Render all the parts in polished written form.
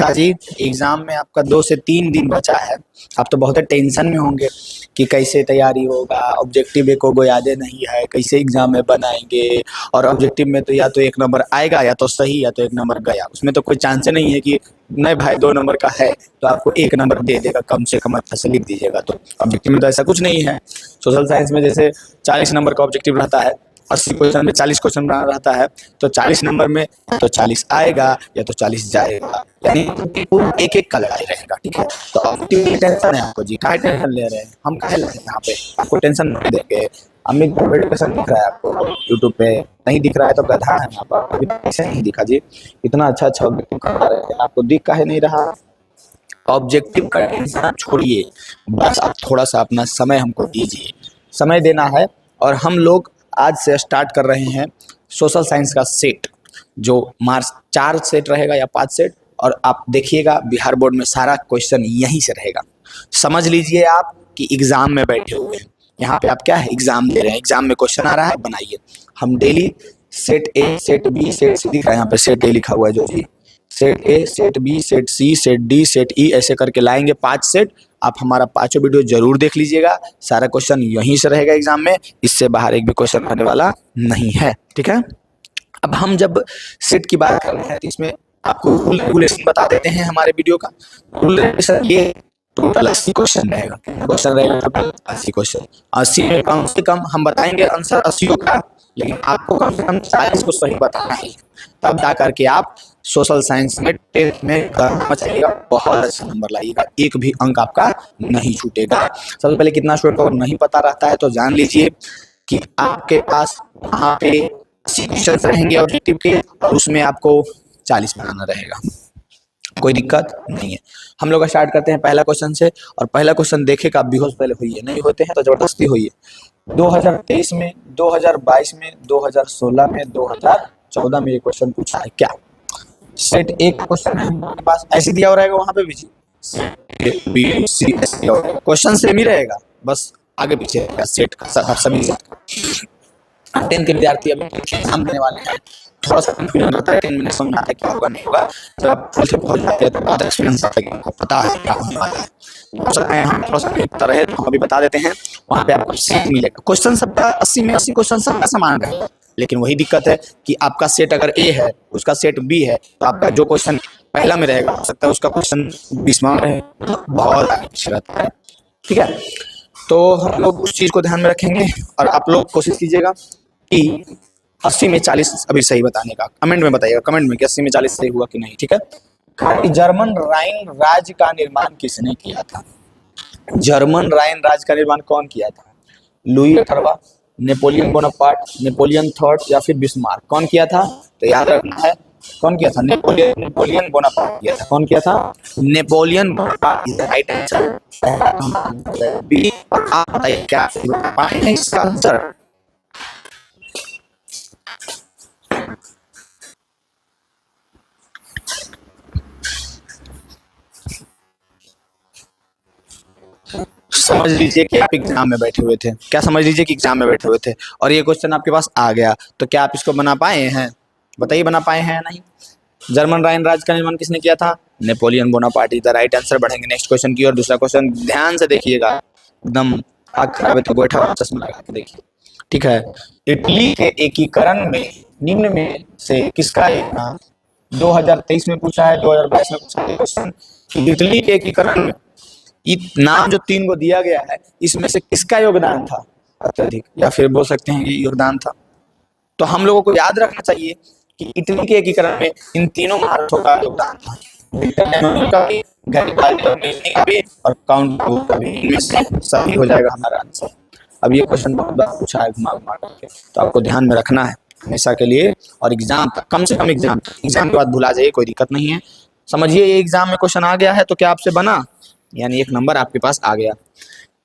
जी, exam में आपका 2 से 3 दिन बचा है। आप तो बहुत टेंशन में होंगे कि कैसे तैयारी होगा, ऑब्जेक्टिव एक को याद नहीं है, कैसे एग्जाम में बनाएंगे। और ऑब्जेक्टिव में तो या तो 1 नंबर आएगा या तो सही या तो 1 नंबर गया, उसमें तो कोई चांस नहीं है कि नहीं भाई 2 नंबर का है तो आपको 1 नंबर दे देगा, कम से कम अच्छा से लिख दीजिएगा। तो ऑब्जेक्टिव में तो ऐसा कुछ नहीं है। सोशल साइंस में जैसे 40 नंबर का ऑब्जेक्टिव रहता है, 80 क्वेश्चन में 40 क्वेश्चन रहता है, तो 40 नंबर में तो 40 आएगा या तो 40 जाएगा, यानी पूरा एक एक का लड़ाई रहेगा। ठीक है, तो ऑब्जेक्टिव टेंशन है आपको जी, काहे टेंशन ले रहे हैं, हम काहे लगे यहाँ पे, आपको टेंशन नहीं देंगे। अमित मेडिटेशन दिख रहा है आपको यूट्यूब पे, नहीं दिख रहा है तो गधा है यहाँ पर, अभी ऐसे नहीं दिखा जी। इतना अच्छा अच्छा ऑब्जेक्टिव करा रहे हैं, आपको दिख काहे नहीं रहा। ऑब्जेक्टिव का टेंशन छोड़िए, बस आप थोड़ा सा अपना समय हमको दीजिए, समय देना है। और हम लोग आज से स्टार्ट कर रहे हैं सोशल साइंस का सेट, जो मार्च 4 सेट रहेगा या 5 सेट। और आप देखिएगा बिहार बोर्ड में सारा क्वेश्चन यहीं से रहेगा। समझ लीजिए आप कि एग्जाम में बैठे हुए हैं, यहाँ पे आप क्या है एग्जाम दे रहे हैं, एग्जाम में क्वेश्चन आ रहा है बनाइए। हम daily set A, set B, set C दिख रहा है यहाँ पे, सेट ए लिखा हुआ है जो जी, set A, set B, set C, set D, set E, ऐसे करके लाएंगे 5 सेट। आप हमारा 5 वीडियो जरूर देख लीजिएगा, सारा क्वेश्चन यहीं से रहेगा एग्जाम में, इससे बाहर एक भी क्वेश्चन आने वाला नहीं है। ठीक है, अब हम जब सेट की बात कर रहे हैं तो इसमें आपको रूल रेगुलेशन बता देते हैं हमारे वीडियो का। रूल रेगुलेशन ये टोटल 80 क्वेश्चन रहेगा, क्वेश्चन रहेगा टोटल 80 क्वेश्चन। 80 में कम से कम हम बताएंगे आंसर 80 का, लेकिन आपको कम से कम 40 को सही बताना है, तब जा करके आप सोशल साइंस में 10th में मचाइएगा, बहुत अच्छा नंबर लाइएगा, एक भी अंक आपका नहीं छूटेगा। सबसे पहले कितना स्टूडेंट को नहीं पता रहता है तो जान लीजिए कि आपके पास वहाँ पे 80 क्वेश्चन रहेंगे ऑब्जेक्टिव के, और उसमें आपको 40 बनाना रहेगा, कोई दिक्कत नहीं है। हम लोग स्टार्ट करते हैं पहला क्वेश्चन से, और पहला क्वेश्चन देखेगा, बेहोश पहले होइए, नहीं होते हैं तो जबरदस्ती होइए। 2023 में, 2022 में, 2016 में, 2014 में ये क्वेश्चन पूछा है क्या। सेट एक क्वेश्चन है हमारे पास, ऐसे दिया हो रहेगा वहां पे भी जी, क्वेश्चन सेम ही रहेगा, बस आगे पीछे सेट का सभी सेट का। 10th के विद्यार्थी अभी एग्जाम देने वाले हैं, थोड़ा सा कंफ्यूजन रहता है, 10 मिनट समझ आता है क्या होगा नहीं होगा, जब आप पीछे पहुंच जाते हैं तो बहुत एक्सपीरियंस आता है, आपको पता है क्या होने वाला है। हो सकता है हम थोड़ा सा पता रहे तो हम अभी बता देते हैं। वहाँ पे आपको सेट मिलेगा, क्वेश्चन सबका 80 में 80 क्वेश्चन सबका समान रहेगा, लेकिन वही दिक्कत है कि आपका सेट अगर ए है, उसका सेट बी है, तो आपका जो क्वेश्चन पहला में रहेगा हो सकता है उसका क्वेश्चन 20वां में रहे, बहुत आगे पीछे रहता है। ठीक है, तो हम लोग उस चीज को ध्यान में रखेंगे, और आप लोग कोशिश कीजिएगा कि 80 में 40 अभी सही बताने का। कमेंट में बताइएगा, कमेंट में कि 80 में 40 सही हुआ कि नहीं। ठीक है, जर्मन राइन राज्य का निर्माण किसने किया था। जर्मन राइन राज्य का निर्माण कौन किया था, लुई 18वां, नेपोलियन बोनापार्ट, नेपोलियन थर्ड, या फिर बिस्मार्क, कौन किया था। तो याद रखना है कौन किया था, नेपोलियन बोनापार्ट किया था। कौन किया था, Napoleon Bonaparte is the right answer. B, आप बताइए क्या पाएंगे इसका आंसर। समझ लीजिए कि आप एग्जाम में बैठे हुए थे, क्या समझ लीजिए कि एग्जाम में बैठे हुए थे और ये क्वेश्चन आपके पास आ गया, तो क्या आप इसको बना पाए हैं, बताइए बना पाए हैं या नहीं। जर्मन राइन राज्य का निर्माण किसने किया था, Napoleon Bonaparte is the right answer. बढ़ेंगे नेक्स्ट क्वेश्चन की और दूसरा क्वेश्चन ध्यान से देखिएगा, एकदम आग खराब है तो बैठा हुआ चश्मा लगा के देखिए। ठीक है, इटली के एकीकरण में निम्न में से किसका योगदान, 2023 में पूछा है, 2022 में पूछा है क्वेश्चन, इटली के एकीकरण में नाम जो 3 को दिया गया है, इसमें से किसका योगदान था अत्यधिक, या फिर बोल सकते हैं कि योगदान था। तो हम लोगों को याद रखना चाहिए कि इटली के एकीकरण में इन तीनों महारथों का योगदान था, का भी, का भी और काउंट का भी, इनमें से सही हो जाएगा हमारा आंसर। अब ये क्वेश्चन बहुत बार पूछा है घुमा घुमा करके, तो आपको ध्यान में रखना है हमेशा के लिए, और एग्जाम तक कम से कम एग्जाम के बाद भुला जाइए, कोई दिक्कत नहीं है। समझिए ये एग्जाम में क्वेश्चन आ गया है तो क्या आपसे बना, यानी 1 नंबर आपके पास आ गया।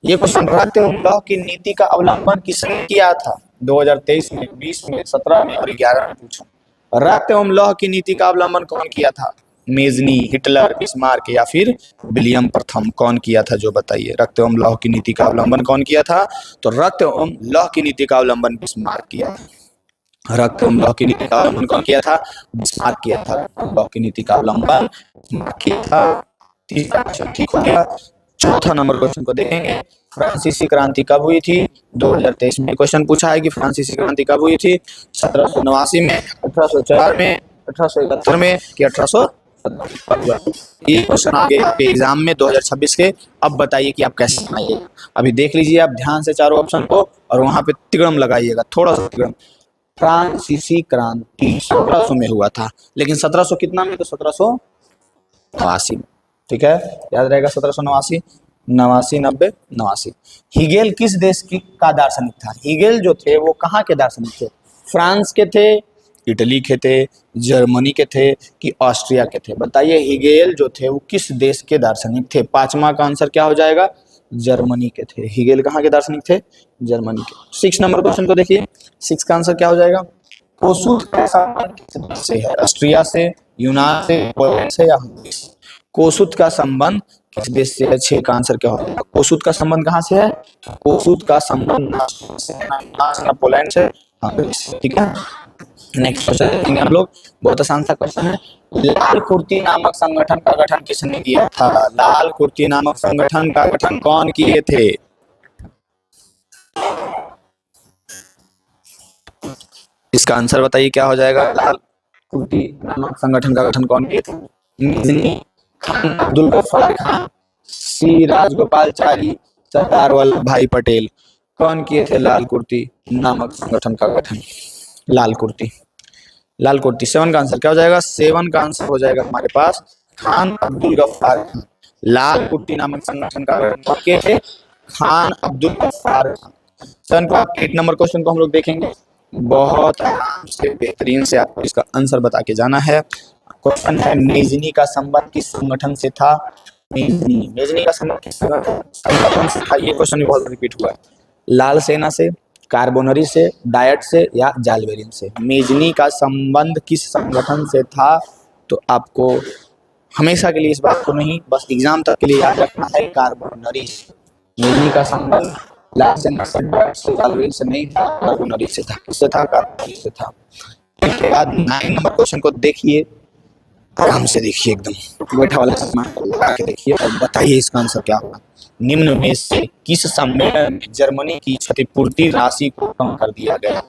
ये क्वेश्चन रक्त एवं लौह की नीति का अवलंबन किसने किया था, 2023 में, 20 में, 17 में और 11 में पूछा। रक्त एवं लौह की नीति का अवलंबन कौन किया था, मेजनी, हिटलर, बिस्मार्क या फिर विलियम प्रथम, कौन किया था जो बताइए। रक्त एवं लौह की नीति का अवलंबन कौन किया था, तो रक्त एवं लौह की नीति का अवलंबन बिस्मार्क किया था। रकम लॉ की नीति का अवलंबन कौन किया था? बिस्मार्क किया था। लॉ की नीति का अवलंबन बिस्मार्क किया था। तीसरा क्वेश्चन ठीक हो गया। चौथा नंबर क्वेश्चन को देखेंगे। फ्रांसीसी क्रांति कब हुई थी? 2023 में क्वेश्चन पूछा है कि फ्रांसीसी क्रांति कब हुई थी? 1789 में, 1804 में, 1871 में कि 1870? ये क्वेश्चन आगे आपके एग्जाम में 2026 के। अब बताइए कि आप कैसे बनाइएगा। अभी देख लीजिए आप ध्यान से चारों ऑप्शन को और वहां पे तिगड़म लगाइएगा, थोड़ा सा तिगड़म। फ्रांसीसी क्रांति 1700 में हुआ था, लेकिन 1700 कितना में? तो 1789 में। ठीक है, याद रहेगा 1789, 89, 90, 89। हिगेल किस देश की का दार्शनिक था? हिगेल जो थे वो कहाँ के दार्शनिक थे? फ्रांस के थे, इटली के थे, जर्मनी के थे कि ऑस्ट्रिया के थे? बताइए हिगेल जो थे वो किस देश के दार्शनिक थे? पांचवा का आंसर क्या हो जाएगा? जर्मनी के थे। हिगेल कहाँ के दार्शनिक थे? जर्मनी के। 6 नंबर क्वेश्चन को देखिए। 6 का आंसर क्या हो जाएगा? कोसूत का संबंध किस देश से है? ऑस्ट्रिया से, यूनान से, पोलैंड से या हंगरी से? कोसूत का संबंध किस देश से है? 6 का आंसर क्या हो जाएगा? कोसूत का संबंध कहाँ से है? कोसूत का संबंध ना से, ना यूनान से, ना पोलैंड से, हंगरी से। ठीक है, नेक्स्ट क्वेश्चन देखेंगे हम लोग। बहुत आसान सा क्वेश्चन है। लाल कुर्ती नामक संगठन का गठन किसने किया था? लाल कुर्ती नामक संगठन का गठन कौन किए थे? इसका आंसर बताइए क्या हो जाएगा? लाल कुर्ती नामक संगठन का गठन कौन किए थे? निजनी खान, अब्दुल गफ्फार खान, सी राजगोपालचारी, सरदार वल्लभ भाई पटेल। कौन किए थे लाल कुर्ती नामक संगठन का गठन? लाल कुर्ती, लाल कुर्ती। 7 का आंसर क्या हो जाएगा? 7 का आंसर हो जाएगा हमारे पास खान अब्दुल गफ्फार खान। लाल कुर्ती नामक संगठन का गठन कब किए थे? खान अब्दुल गफ्फार खान। 7 को 8 नंबर क्वेश्चन को हम लोग देखेंगे। बहुत आराम से बेहतरीन से आपको इसका आंसर बता के जाना है। क्वेश्चन है निजनी का संबंध किस संगठन से था? निजनी का संबंध किस संगठन से था? ये क्वेश्चन भी बहुत रिपीट हुआ है। लाल सेना से, कार्बोनरी से, डायट से या जालबेरिन से? मेजनी का संबंध किस संगठन से था? तो आपको हमेशा के लिए इस बात को नहीं, बस एग्जाम तक के लिए याद रखना है, कार्बोनरी से। मेजनी का संबंध लाल सेना से, डायट से, जालबेरिन से नहीं था, कार्बोनरी से था। किससे था? कार्बोनरी से था। इसके बाद 9 नंबर क्वेश्चन को देखिए, आराम से देखिए, एकदम बैठा वाला चश्मा लगा के देखिए और बताइए इसका आंसर क्या होगा। निम्न में से किस सम्मेलन में जर्मनी की क्षतिपूर्ति राशि को कम कर दिया गया?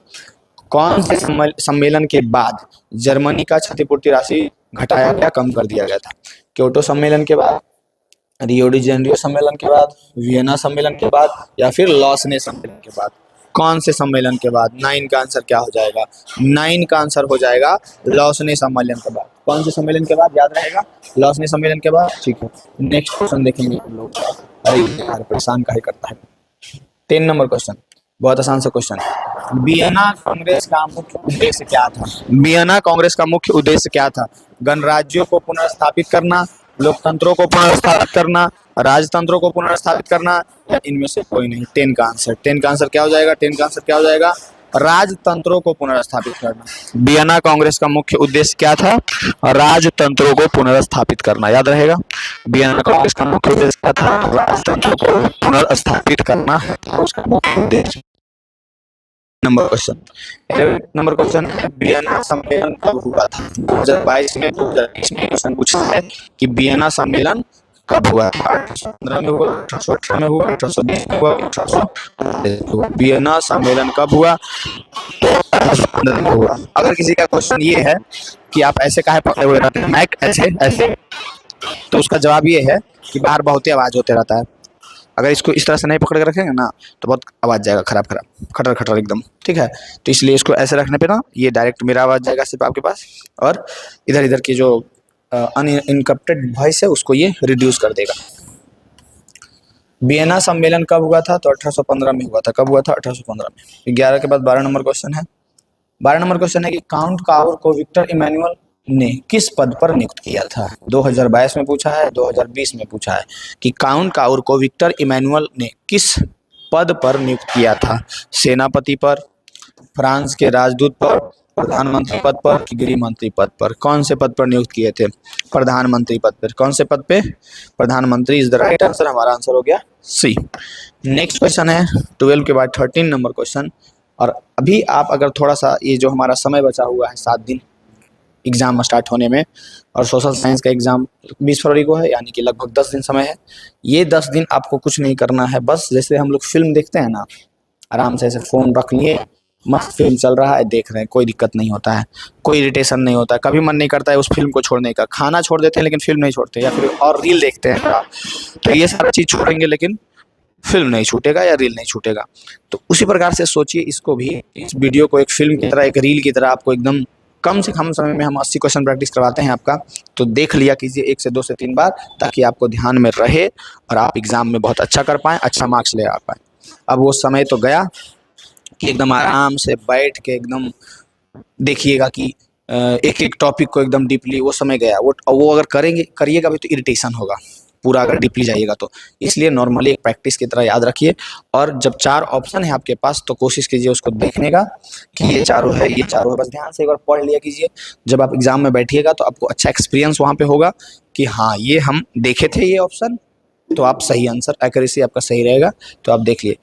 कौन से सम्मेलन के बाद जर्मनी का क्षतिपूर्ति राशि घटाया गया, कम कर दिया गया था? क्योटो सम्मेलन के बाद, रियो डी जेनेरियो सम्मेलन के बाद, वियना सम्मेलन के बाद या फिर लॉसने सम्मेलन के बाद? कौन से सम्मेलन के बाद? 9 का आंसर क्या हो जाएगा? 9 का आंसर हो जाएगा लॉसने सम्मेलन के बाद। कौन से सम्मेलन के बाद? याद रहेगा, लॉसने सम्मेलन के बाद। ठीक है, नेक्स्ट क्वेश्चन देखेंगे हम लोग। अरे यार परेशान काहे करता है। 10 नंबर क्वेश्चन, बहुत आसान सा क्वेश्चन। वियना कांग्रेस का मुख्य उद्देश्य क्या था? वियना कांग्रेस का मुख्य उद्देश्य क्या था? गणराज्यों को पुनर्स्थापित करना, लोकतंत्रों को पुनर्स्थापित करना, राजतंत्रों को पुनर्स्थापित करना या इनमें से कोई नहीं? 10 का आंसर, 10 का आंसर क्या हो जाएगा? 10 का आंसर क्या हो जाएगा? राजतंत्रों को पुनर्स्थापित करना। वियना कांग्रेस का मुख्य उद्देश्य क्या था? राजतंत्रों को पुनर्स्थापित करना। याद रहेगा, वियना कांग्रेस का मुख्य उद्देश्य क्या था? राजतंत्रों को पुनर्स्थापित करना है उसका मुख्य उद्देश्य। नंबर क्वेश्चन, 11 नंबर क्वेश्चन है वियना सम्मेलन कब हुआ था? 2022 में, 2020 में क्वेश्चन पूछा है कि वियना सम्मेलन कब हुआ? 1815 में हुआ, 1818 में हुआ, 1820 में हुआ, 1840 में हुआ? वियना सम्मेलन कब हुआ? तो 1815 में हुआ। अगर किसी का क्वेश्चन ये है कि आप ऐसे काहे पकड़े हुए रहते हैं माइक ऐसे ऐसे, तो उसका जवाब ये है कि बाहर बहुत ही आवाज होते रहता है। अगर इसको इस तरह से नहीं पकड़ के रखेंगे ना तो बहुत आवाज जाएगा, खराब खराब खटर खटर एकदम। ठीक है, तो इसलिए इसको ऐसे रखने पे ना ये डायरेक्ट मेरा आवाज जाएगा सिर्फ आपके पास, और इधर इधर की जो अनइनकप्टेड वॉइस है उसको ये रिड्यूस कर देगा। वियना सम्मेलन कब हुआ था? तो 1815 में हुआ था। कब हुआ था? 1815 में। 11 के बाद 12 नंबर क्वेश्चन है। 12 नंबर क्वेश्चन है कि काउंट काउर को विक्टर इमैनुअल ने किस पद पर नियुक्त किया था? 2022 में पूछा है, 2020 में पूछा है कि काउंट काउर को विक्टर इमैनुअल ने किस पद पर नियुक्त किया था? सेनापति पर, फ्रांस के राजदूत पर, प्रधानमंत्री पद पर कि गृह मंत्री पद पर? कौन से पद पर नियुक्त किए थे? प्रधानमंत्री पद पर। कौन से पद पे? प्रधानमंत्री इज द राइट आंसर। हमारा आंसर हो गया सी। नेक्स्ट क्वेश्चन है 12 के बाद 13 नंबर क्वेश्चन। और अभी आप अगर थोड़ा सा ये जो हमारा समय बचा हुआ है 7 दिन एग्ज़ाम स्टार्ट होने में, और सोशल साइंस का एग्ज़ाम 20 फरवरी को है, यानी कि लगभग 10 दिन समय है। ये 10 दिन आपको कुछ नहीं करना है, बस जैसे हम लोग फिल्म देखते हैं ना, आराम से ऐसे फ़ोन रख लिए, मस्त फिल्म चल रहा है, देख रहे हैं, कोई दिक्कत नहीं होता है, कोई इरिटेशन नहीं होता है, कभी मन नहीं करता है उस फिल्म को छोड़ने का। खाना छोड़ देते हैं लेकिन फिल्म नहीं छोड़ते, या फिर और रील देखते हैं आप, तो ये सारा चीज़ छोड़ेंगे लेकिन फिल्म नहीं छूटेगा या रील नहीं छूटेगा। तो उसी प्रकार से सोचिए इसको भी, इस वीडियो को एक फिल्म की तरह, एक रील की तरह आपको एकदम कम से कम समय में हम 80 क्वेश्चन प्रैक्टिस करवाते हैं आपका, तो देख लिया कीजिए 1 से 2 से 3 बार, ताकि आपको ध्यान में रहे और आप एग्ज़ाम में बहुत अच्छा कर पाएँ, अच्छा मार्क्स ले आ पाएँ। अब वो समय तो गया कि एकदम आराम से बैठ के एकदम देखिएगा कि एक एक टॉपिक को एकदम डीपली, वो समय गया। वो अगर करिएगा भी तो इरिटेशन होगा, पूरा अगर डीपली जाइएगा तो। इसलिए नॉर्मली एक प्रैक्टिस की तरह याद रखिए, और जब 4 ऑप्शन है आपके पास तो कोशिश कीजिए उसको देखने का कि ये चारों है, ये चारों है, बस ध्यान से एक बार पढ़ लिया कीजिए। जब आप एग्ज़ाम में बैठिएगा तो आपको अच्छा एक्सपीरियंस वहाँ पे होगा कि हाँ, ये हम देखे थे ये ऑप्शन, तो आप सही आंसर, एक्यूरेसी आपका सही रहेगा। तो आप देख लिए,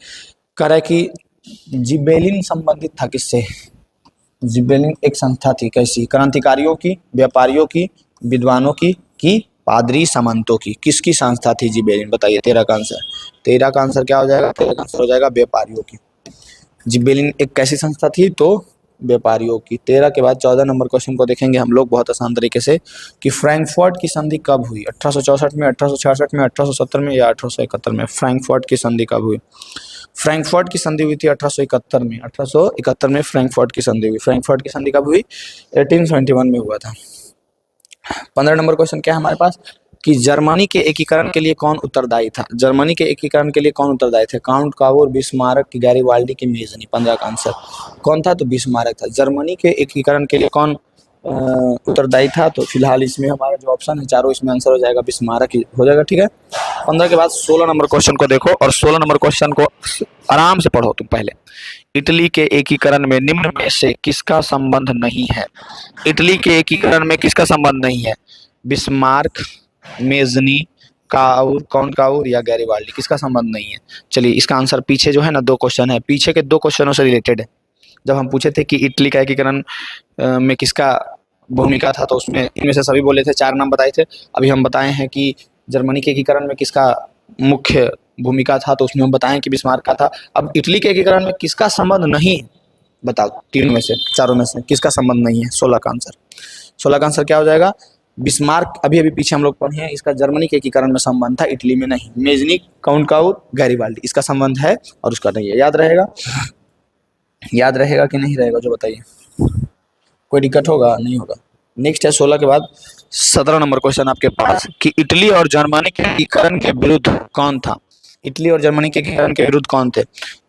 कह रहा है कि जिबेलिन संबंधित था किससे? जिबेलिन एक संस्था थी, कैसी? क्रांतिकारियों की, व्यापारियों की, विद्वानों की पादरी सामंतों की? किसकी संस्था थी जिबेलिन? बताइए 13 का आंसर। 13 का आंसर क्या हो जाएगा? 13 का आंसर हो जाएगा व्यापारियों की। जिबेलिन एक कैसी संस्था थी? तो व्यापारियों की। 13 के बाद 14 नंबर क्वेश्चन को देखेंगे हम लोग बहुत आसान तरीके से, कि फ्रैंकफर्ट की संधि कब हुई? 1864 में, 1866 में, 1870 में या 1871 में? फ्रैंकफर्ट की संधि कब हुई? फ्रैंकफर्ट की संधि हुई थी 1871 में। 1871 में फ्रैंकफर्ट की संधि हुई। फ्रैंकफर्ट की संधि कब हुई? 1871 में हुआ था। 15 नंबर क्वेश्चन क्या है हमारे पास, कि जर्मनी के एकीकरण के लिए कौन उत्तरदायी था? जर्मनी के एकीकरण के लिए कौन उत्तरदायी थे? काउंट काउर, बिस्मार्क की गैरीवाल्डी की मेजनी? 15 का आंसर कौन था? तो बिस्मार्क था। जर्मनी के एकीकरण के लिए कौन उत्तरदायी था? तो फिलहाल इसमें हमारा जो ऑप्शन है चारों, इसमें आंसर हो जाएगा बिस्मार्क ही हो जाएगा। ठीक है। 15 के बाद 16 नंबर क्वेश्चन को देखो, और 16 नंबर क्वेश्चन को आराम से पढ़ो तुम पहले। इटली के एकीकरण में निम्न में से किसका संबंध नहीं है? इटली के एकीकरण में किसका संबंध नहीं है? बिस्मार्क, मेजनी, काउर, कौन काउर या गैरीवाल्डी? किसका संबंध नहीं है? चलिए इसका आंसर पीछे जो है ना 2 क्वेश्चन है, पीछे के 2 क्वेश्चनों से रिलेटेड है। जब हम पूछे थे कि इटली का एकीकरण में किसका भूमिका था, तो उसमें इनमें से सभी बोले थे, 4 नाम बताए थे। अभी हम बताए हैं कि जर्मनी के एकीकरण में किसका मुख्य भूमिका था, तो उसमें हम बताएं कि बिस्मार्क का था। अब इटली के एकीकरण में किसका संबंध नहीं, बताओ 3 में से, 4 में से किसका संबंध नहीं है? 16 का आंसर। 16 का आंसर क्या हो जाएगा? बिस्मार्क। अभी अभी पीछे हम लोग पढ़े हैं, इसका जर्मनी के एकीकरण में संबंध था, इटली में नहीं। मेजनी, काउंट गैरीवाल्डी, इसका संबंध है और उसका नहीं है। याद रहेगा? याद रहेगा कि नहीं रहेगा, जो बताइए। कोई दिक्कत होगा? नहीं होगा। नेक्स्ट है 16 के बाद 17 नंबर क्वेश्चन आपके पास, कि इटली और जर्मनी के एकीकरण के विरुद्ध कौन था? इटली और जर्मनी के एकीकरण के विरुद्ध कौन थे?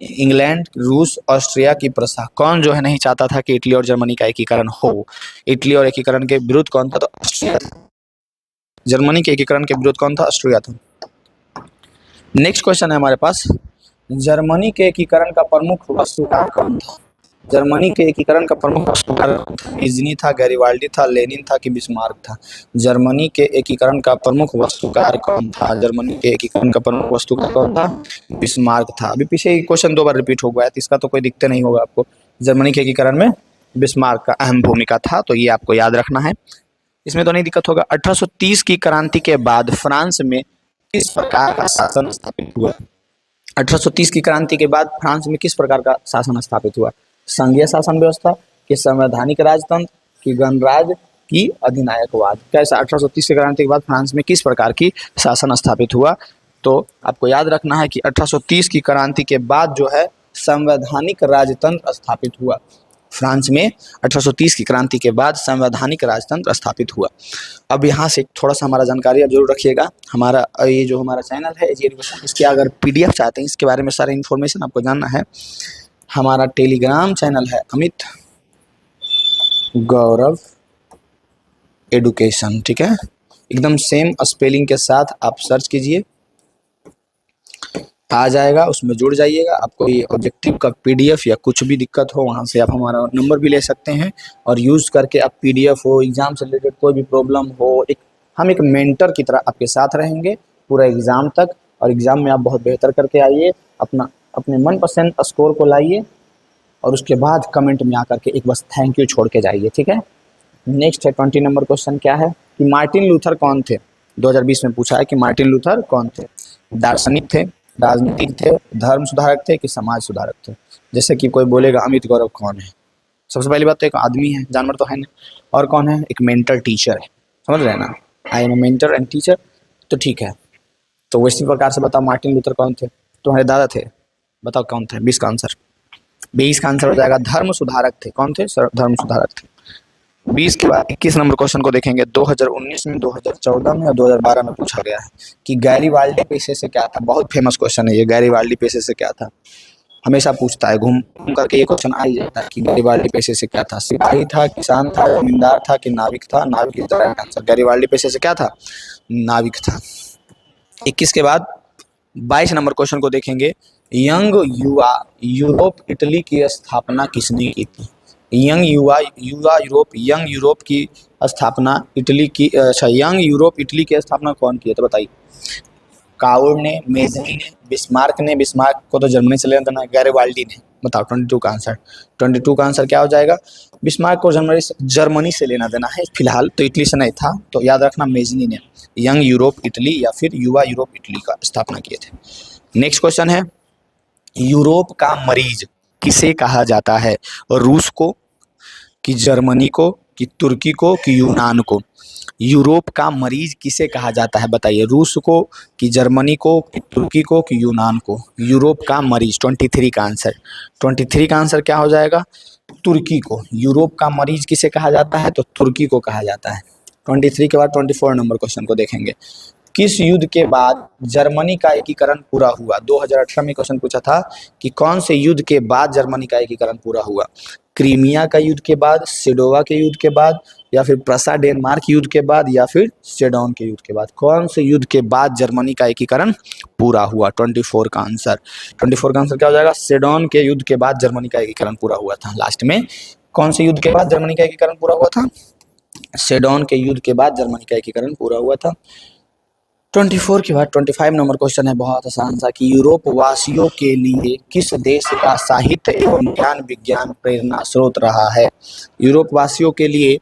इंग्लैंड, रूस, ऑस्ट्रिया की प्रसा? कौन जो है नहीं चाहता था कि इटली और जर्मनी का एकीकरण हो? इटली और एकीकरण के विरुद्ध कौन था? तो ऑस्ट्रिया था। जर्मनी के एकीकरण के विरुद्ध कौन था? ऑस्ट्रिया था। नेक्स्ट क्वेश्चन है हमारे पास, जर्मनी के एकीकरण का प्रमुख वस्तुकार कौन था? जर्मनी के एकीकरण का प्रमुख वस्तुकार मेजनी था, गैरीवाल्डी था, लेनिन था कि बिस्मार्क था? जर्मनी के एकीकरण का प्रमुख वस्तुकार कौन था? जर्मनी के एकीकरण का प्रमुख वस्तुकार कौन था? बिस्मार्क था। अभी पीछे क्वेश्चन 2 बार रिपीट हो गया है, तो इसका तो कोई दिक्कत नहीं होगा आपको। जर्मनी के एकीकरण में बिस्मार्क का अहम भूमिका था, तो ये आपको याद रखना है, इसमें तो नहीं दिक्कत होगा। 1830 की क्रांति के बाद फ्रांस में किस प्रकार का शासन स्थापित हुआ? 1830 की क्रांति के बाद फ्रांस में किस प्रकार का शासन स्थापित हुआ? संघीय शासन व्यवस्था, कि संवैधानिक राजतंत्र, कि गणराज, की अधिनायकवाद? कैसा 1830 की क्रांति के बाद फ्रांस में किस प्रकार की शासन स्थापित हुआ? तो आपको याद रखना है कि 1830 की क्रांति के बाद जो है संवैधानिक राजतंत्र स्थापित हुआ। फ्रांस में 1830 की क्रांति के बाद संवैधानिक राजतंत्र स्थापित हुआ। अब यहाँ से थोड़ा सा हमारा जानकारी आप जरूर रखिएगा। हमारा ये जो हमारा चैनल है एजी एजुकेशन, इसके अगर पीडीएफ चाहते हैं, इसके बारे में सारे इन्फॉर्मेशन आपको जानना है, हमारा टेलीग्राम चैनल है अमित गौरव एडुकेशन। ठीक है, एकदम सेम स्पेलिंग के साथ आप सर्च कीजिए, आ जाएगा, उसमें जुड़ जाइएगा। आपको ये ऑब्जेक्टिव का पीडीएफ या कुछ भी दिक्कत हो, वहाँ से आप हमारा नंबर भी ले सकते हैं, और यूज़ करके आप पीडीएफ हो, एग्ज़ाम से रिलेटेड कोई भी प्रॉब्लम हो, हम एक मेंटर की तरह आपके साथ रहेंगे पूरा एग्ज़ाम तक, और एग्ज़ाम में आप बहुत बेहतर करके आइए, अपने मनपसंद स्कोर को लाइए, और उसके बाद कमेंट में आकर के एक बस थैंक यू छोड़ के जाइए, ठीक है। नेक्स्ट है 20 नंबर क्वेश्चन क्या है कि मार्टिन लूथर कौन थे। 2020 में पूछा है कि मार्टिन लूथर कौन थे। दार्शनिक थे, राजनीतिक थे, धर्म सुधारक थे कि समाज सुधारक थे। जैसे कि कोई बोलेगा अमित गौरव कौन है, सबसे पहली बात तो एक आदमी है, जानवर तो है नहीं। और कौन है, एक मेंटर टीचर है, समझ रहे हैं ना, I am mentor and teacher, तो ठीक है। तो वैसी प्रकार से बताओ मार्टिन लूथर कौन थे, तुम्हारे दादा थे, बताओ कौन थे। 20 का आंसर, 20 का आंसर हो जाएगा धर्म सुधारक थे। कौन थे सर, धर्म सुधारक थे। 20 के बाद 21 नंबर क्वेश्चन को देखेंगे। 2019 में, 2014 में और 2012 में पूछा गया है कि गैरीबाल्डी पेशे से क्या था। बहुत फेमस क्वेश्चन है ये, गैरीबाल्डी पेशे से क्या था, हमेशा पूछता है, घूम घूम करके ये क्वेश्चन आ ही जाता है कि गैरीबाल्डी पेशे से क्या था। सिपाही था, किसान था, जमींदार था कि नाविक था। नाविक is the right answer. Garibaldi पेशे से क्या था, नाविक था। 21 के बाद 22 नंबर क्वेश्चन को देखेंगे। यंग युवा यूरोप इटली की स्थापना किसने की थी। यंग युवा युवा यूरोप, यंग यूरोप की स्थापना इटली की, अच्छा यंग यूरोप इटली की स्थापना कौन की है, तो बताइए। काउर ने, मेजनी ने, बिस्मार्क ने, बिस्मार्क को तो जर्मनी से लेना था, गैरिबाल्डी ने। बताओ 22 का आंसर, 22 का आंसर क्या हो जाएगा। बिस्मार्क को जर्मनी से लेना देना है फिलहाल, तो इटली से नहीं था, तो याद रखना मेजनी ने यंग यूरोप इटली या फिर युवा यूरोप इटली का स्थापना किए थे। नेक्स्ट क्वेश्चन है, यूरोप का मरीज किसे कहा जाता है। रूस को कि जर्मनी को कि तुर्की को कि यूनान को। यूरोप का मरीज किसे कहा जाता है बताइए। रूस को कि जर्मनी को कि तुर्की को कि यूनान को। यूरोप का मरीज 23 का आंसर, 23 का आंसर क्या हो जाएगा, तुर्की को। यूरोप का मरीज किसे कहा जाता है, तो तुर्की को कहा जाता है। 23 के बाद 24 नंबर क्वेश्चन को देखेंगे। किस युद्ध के बाद जर्मनी का एकीकरण पूरा हुआ। 2018 में क्वेश्चन पूछा था कि कौन से युद्ध के बाद जर्मनी का एकीकरण पूरा हुआ। क्रीमिया का युद्ध के बाद, सेडोवा के युद्ध के बाद, या फिर प्रसा डेनमार्क युद्ध के बाद, या फिर सेडोन के युद्ध के बाद। कौन से युद्ध के बाद जर्मनी का एकीकरण पूरा हुआ। 24 का आंसर, 24 का आंसर क्या हो जाएगा, सेडोन के युद्ध के बाद जर्मनी का एकीकरण पूरा हुआ था। लास्ट में कौन से युद्ध के बाद जर्मनी का एकीकरण पूरा हुआ था, सेडोन के युद्ध के बाद जर्मनी का एकीकरण पूरा हुआ था। 24 के बाद 25 नंबर क्वेश्चन है, बहुत आसान सा कि यूरोप वासियों के लिए किस देश का साहित्य एवं ज्ञान विज्ञान प्रेरणा स्रोत रहा है। यूरोप वासियों के लिए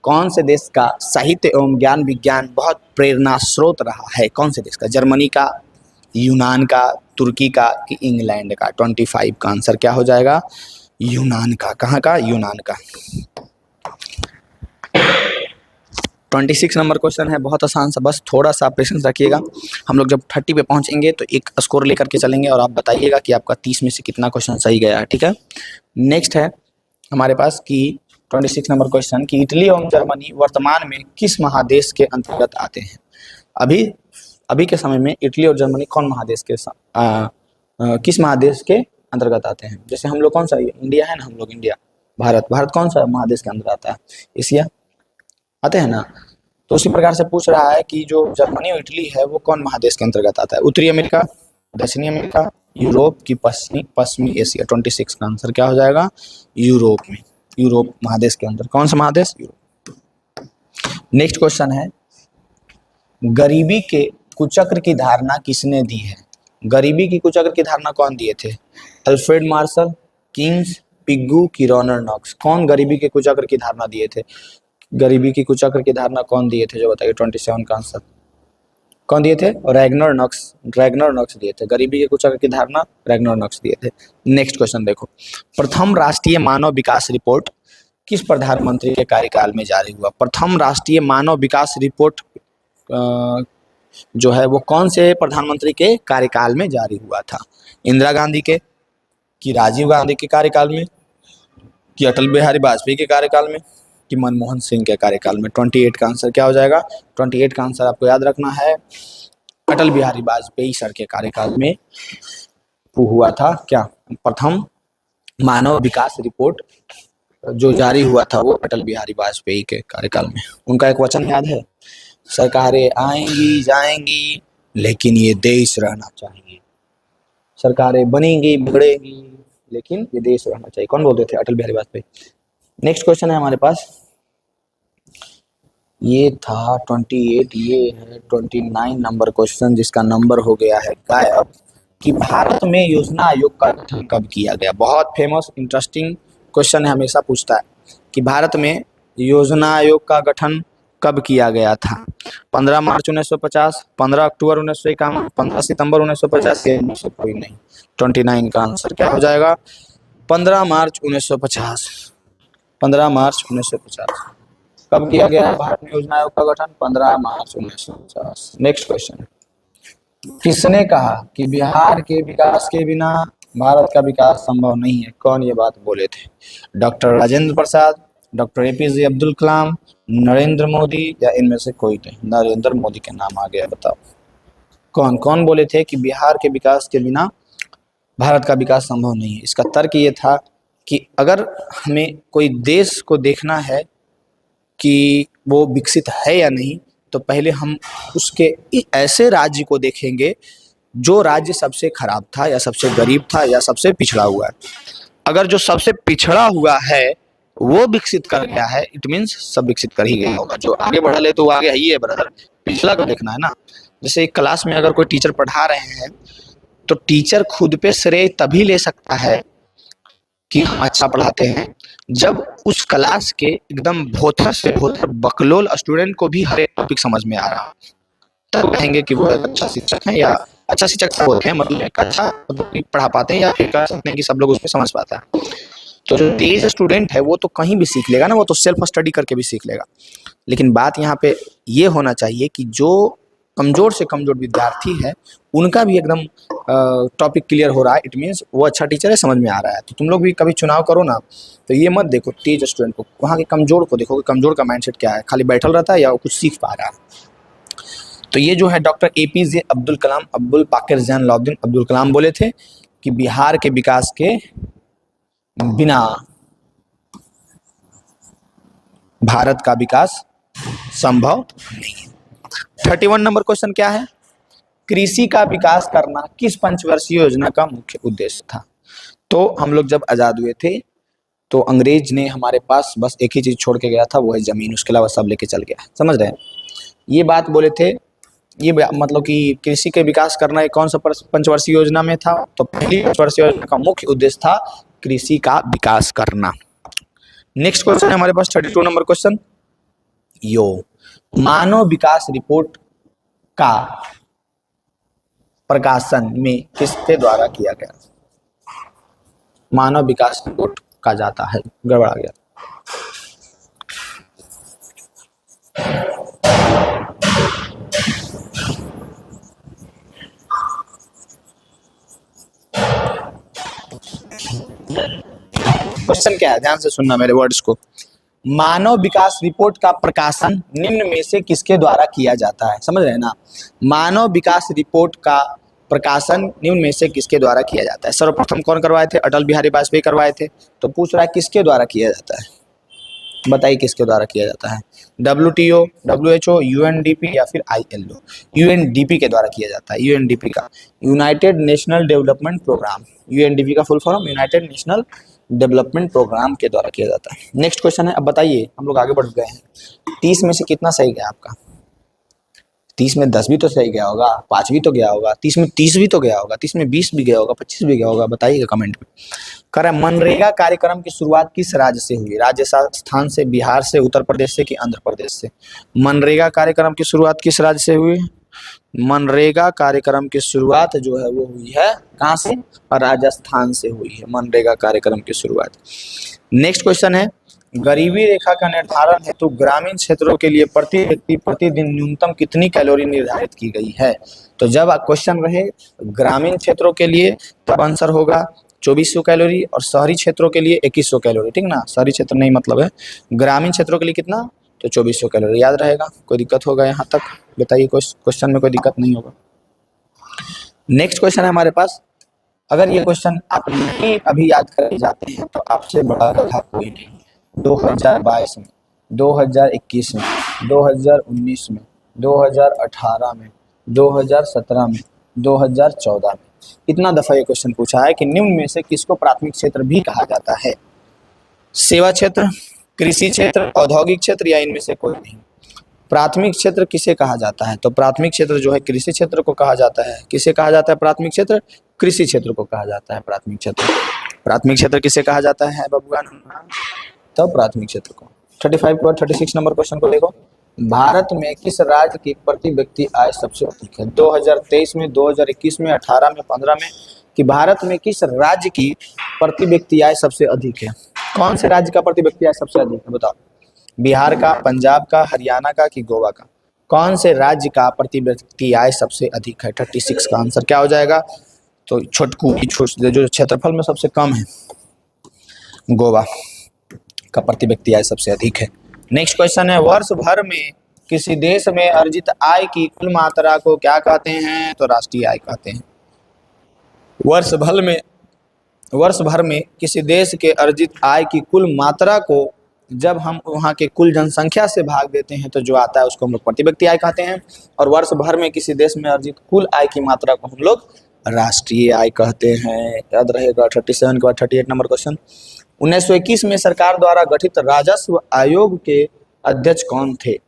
कौन से देश का साहित्य एवं ज्ञान विज्ञान बहुत प्रेरणा स्रोत रहा है। कौन से देश का, जर्मनी का, यूनान का, तुर्की का कि इंग्लैंड का। 25 का आंसर क्या हो जाएगा, यूनान का। कहाँ का, यूनान का। 26 नंबर क्वेश्चन है, बहुत आसान सा, बस थोड़ा सा पेशेंस रखिएगा। हम लोग जब 30 पे पहुंचेंगे तो एक स्कोर लेकर के चलेंगे और आप बताइएगा कि आपका 30 में से कितना क्वेश्चन सही गया है, ठीक है। नेक्स्ट है हमारे पास कि 26 नंबर क्वेश्चन कि इटली और जर्मनी वर्तमान में किस महादेश के अंतर्गत आते हैं। अभी अभी के समय में इटली और जर्मनी कौन महादेश के किस महादेश के अंतर्गत आते हैं। जैसे हम लोग कौन सा, इंडिया है ना, हम लोग इंडिया, भारत, भारत कौन सा महादेश के अंदर आता है, एशिया आते हैं ना। तो उसी प्रकार से पूछ रहा है कि जो जर्मनी और इटली है वो कौन महादेश के अंतर्गत आता है। उत्तरी अमेरिका, दक्षिणी अमेरिका, यूरोप की पश्चिमी एशिया। 26 का आंसर क्या हो जाएगा, यूरोप में, यूरोप महादेश के अंदर। कौन सा महादेश, यूरोप। नेक्स्ट क्वेश्चन है, गरीबी के कुचक्र की धारणा किसने दी है। गरीबी की कुचक्र की धारणा कौन दिए थे, अल्फ्रेड मार्शल, किंग्स, पिग्गू की रोनर नॉक्स। कौन गरीबी के कुचक्र की धारणा दिए थे, गरीबी की कुचक्र की धारणा कौन दिए थे, जो बताइए। 27 का आंसर कौन दिए थे, रैग्नर नॉक्स, रैग्नर नॉक्स दिए थे। गरीबी के कुचक्र की धारणा रैग्नर नॉक्स दिए थे। नेक्स्ट क्वेश्चन देखो, प्रथम राष्ट्रीय मानव विकास रिपोर्ट किस प्रधानमंत्री के कार्यकाल में जारी हुआ। प्रथम राष्ट्रीय मानव विकास रिपोर्ट जो है वो कौन से प्रधानमंत्री के कार्यकाल में जारी हुआ था। इंदिरा गांधी के कि राजीव गांधी के कार्यकाल में कि अटल बिहारी वाजपेयी के कार्यकाल में कि मनमोहन सिंह के कार्यकाल में। 28 का आंसर क्या हो जाएगा, 28 का आंसर आपको याद रखना है, अटल बिहारी वाजपेयी सर के कार्यकाल में हुआ था क्या, प्रथम मानव विकास रिपोर्ट जो जारी हुआ था वो अटल बिहारी वाजपेयी के कार्यकाल में। उनका एक वचन याद है, सरकारें आएंगी जाएंगी लेकिन ये देश रहना चाहिए। सरकारें बनेंगी बिगड़ेंगी लेकिन ये देश रहना चाहिए। कौन बोलते थे, अटल बिहारी वाजपेयी। नेक्स्ट क्वेश्चन है हमारे पास, ये था 28, ये है 29 नंबर क्वेश्चन जिसका नंबर हो गया है गायब। कि भारत में योजना आयोग का गठन कब किया गया। बहुत फेमस इंटरेस्टिंग क्वेश्चन है, हमेशा पूछता है कि भारत में योजना आयोग का गठन कब किया गया था। 15 मार्च 1950, 15 अक्टूबर 1951, 15 सितंबर 1950 या इनमें से कोई नहीं। 29 का आंसर क्या हो जाएगा? 15 मार्च 1950। 15 मार्च 1950 कब किया गया है भारत में योजना आयोग का गठन? 15 मार्च 1950। नेक्स्ट क्वेश्चन, किसने कहा कि बिहार के विकास के बिना भारत का विकास संभव नहीं है? कौन ये बात बोले थे? Doctor Rajendra Prasad, doctor APJ Abdul Kalam, Narendra Modi या इनमें से कोई नहीं? नरेंद्र मोदी के नाम आ गया, बताओ कौन कौन बोले थे कि बिहार के विकास के बिना भारत का विकास संभव नहीं है? इसका तर्क ये था कि अगर हमें कोई देश को देखना है कि वो विकसित है या नहीं, तो पहले हम उसके ऐसे राज्य को देखेंगे जो राज्य सबसे खराब था या सबसे गरीब था या सबसे पिछड़ा हुआ है। अगर जो सबसे पिछड़ा हुआ है वो विकसित कर गया है, इट मीन्स सब विकसित कर ही गया होगा। जो आगे बढ़ा ले तो वो आगे ही है ब्रदर, पिछला को देखना है ना। जैसे एक क्लास में अगर कोई टीचर पढ़ा रहे हैं तो टीचर खुद पे श्रेय तभी ले सकता है कि हम अच्छा पढ़ाते हैं जब उस क्लास के एकदम भोथर से भोथर बकलोल स्टूडेंट को भी हर एक टॉपिक समझ में आ रहा, तब कहेंगे कि वो एक अच्छा शिक्षक है। या अच्छा शिक्षक सब होते हैं, मतलब एक अच्छा पढ़ा पाते हैं, या फिर कह सकते हैं कि सब लोग उसमें समझ पाता है। तो जो तेज स्टूडेंट है वो तो कहीं भी सीख लेगा ना, वो तो सेल्फ स्टडी करके भी सीख लेगा। लेकिन बात यहाँ पे ये होना चाहिए कि जो कमजोर से कमजोर विद्यार्थी है उनका भी एकदम टॉपिक क्लियर हो रहा है, इट मीन्स वो अच्छा टीचर है, समझ में आ रहा है। तो तुम लोग भी कभी चुनाव करो ना, तो ये मत देखो तेज स्टूडेंट को, वहाँ के कमजोर को देखो कि कमजोर का माइंडसेट क्या है, खाली बैठल रहता है या वो कुछ सीख पा रहा है। तो ये जो है डॉक्टर एपीजे अब्दुल कलाम, अब्दुल पाकिर जैनुलाब्दीन अब्दुल कलाम बोले थे कि बिहार के विकास के बिना भारत का विकास संभव नहीं है। 31 नंबर क्वेश्चन क्या है? कृषि का विकास करना किस पंचवर्षीय योजना का मुख्य उद्देश्य था? तो हम लोग जब आजाद हुए थे तो अंग्रेज ने हमारे पास बस एक ही चीज छोड़ के गया था, वो है जमीन, उसके अलावा सब लेके चल गया। समझ रहे हैं? ये बात बोले थे, ये मतलब कि कृषि के विकास करना एक कौन सा पंचवर्षीय योजना में था? तो पहली पंचवर्षीय योजना का मुख्य उद्देश्य था कृषि का विकास करना। नेक्स्ट क्वेश्चन है हमारे पास 32 नंबर क्वेश्चन, यो मानव विकास रिपोर्ट का प्रकाशन में किसके द्वारा किया गया? मानव विकास रिपोर्ट कहा जाता है, गड़बड़ा गया। क्वेश्चन क्या है, ध्यान से सुनना मेरे वर्ड्स को। मानव विकास रिपोर्ट का प्रकाशन निम्न में से किसके द्वारा किया जाता है? समझ रहे हैं ना? मानव विकास रिपोर्ट का प्रकाशन निम्न में से किसके द्वारा किया जाता है? सर्वप्रथम कौन करवाए थे? अटल बिहारी वाजपेयी करवाए थे। तो पूछ रहा है किसके द्वारा किया जाता है, बताइए किसके द्वारा किया जाता है? WTO, WHO, UNDP या फिर ILO? UNDP के द्वारा किया जाता है। UNDP का United National Development Programme, UNDP का full form United National Development Programme के द्वारा किया जाता है। नेक्स्ट क्वेश्चन है, अब बताइए, हम लोग आगे बढ़ गए हैं। 30 में से कितना सही गया आपका? 30 में 10 भी तो सही गया होगा, 5 भी तो गया होगा, 30 में 30 भी तो गया होगा, 30 में 20 भी गया होगा, 25 भी गया होगा, बताइएगा कमेंट में। कह रहा है मनरेगा कार्यक्रम की शुरुआत किस राज्य से हुई? राजस्थान से, बिहार से, उत्तर प्रदेश से कि आंध्र प्रदेश से? मनरेगा कार्यक्रम की शुरुआत किस राज्य से हुई? मनरेगा कार्यक्रम की शुरुआत जो है वो हुई है कहाँ से? राजस्थान से हुई है मनरेगा कार्यक्रम की शुरुआत। नेक्स्ट क्वेश्चन है, गरीबी रेखा का निर्धारण है तो ग्रामीण क्षेत्रों के लिए प्रति व्यक्ति प्रतिदिन न्यूनतम कितनी कैलोरी निर्धारित की गई है? तो जब क्वेश्चन रहे ग्रामीण क्षेत्रों के लिए तब आंसर होगा 2400 कैलोरी, और शहरी क्षेत्रों के लिए 2100 कैलोरी। ठीक ना, शहरी क्षेत्र नहीं मतलब है, ग्रामीण क्षेत्रों के लिए कितना? तो 2400 कैलोरी। याद रहेगा? कोई दिक्कत होगा यहाँ तक? बताइए, क्वेश्चन में कोई दिक्कत नहीं होगा। नेक्स्ट क्वेश्चन है हमारे पास, अगर ये क्वेश्चन आप नहीं अभी याद करके जाते हैं तो आपसे बड़ा गधा कोई नहीं। 2022 में, 2021 में, 2019 में, 2018 में, 2017 में, 2014 में इतना दफा ये क्वेश्चन पूछा है कि निम्न में से किसको प्राथमिक क्षेत्र भी कहा जाता है? सेवा क्षेत्र, कृषि क्षेत्र, औद्योगिक क्षेत्र या इनमें से कोई नहीं? प्राथमिक क्षेत्र किसे कहा जाता है? तो प्राथमिक क्षेत्र जो है कृषि क्षेत्र को कहा जाता है। किसे कहा जाता है प्राथमिक क्षेत्र? कृषि क्षेत्र को कहा जाता है प्राथमिक क्षेत्र। प्राथमिक क्षेत्र किसे कहा जाता है बबुआन? तो प्राथमिक क्षेत्र को। 35 के बाद 36 नंबर क्वेश्चन को देखो। भारत में किस राज्य की प्रति व्यक्ति आय सबसे अधिक है? 2023 में, 2021 में, 18 में, 15 में, कि भारत में किस राज्य की प्रति व्यक्ति आय सबसे अधिक है? कौन से राज्य का प्रति व्यक्ति आय सबसे अधिक है बताओ? बिहार का, पंजाब का, हरियाणा का कि गोवा का? कौन से राज्य का प्रति व्यक्ति आय सबसे अधिक है? 36 का आंसर क्या हो जाएगा? तो छोटकू जो क्षेत्रफल में सबसे कम है, गोवा का प्रति व्यक्ति आय सबसे अधिक है। नेक्स्ट क्वेश्चन है, वर्ष भर में किसी देश में अर्जित आय की कुल मात्रा को क्या कहते हैं? तो राष्ट्रीय आय कहते हैं। वर्ष भर में किसी देश के अर्जित आय की कुल मात्रा को जब हम वहाँ के कुल जनसंख्या से भाग देते हैं तो जो आता है उसको हम लोग प्रति व्यक्ति आय कहते हैं। और वर्ष भर में किसी देश में अर्जित कुल आय की मात्रा को हम लोग राष्ट्रीय आय कहते हैं। याद रहेगा। 37 के बाद 38 नंबर क्वेश्चन। 1921 में सरकार द्वारा गठित राजस्व आयोग के अध्यक्ष कौन थे?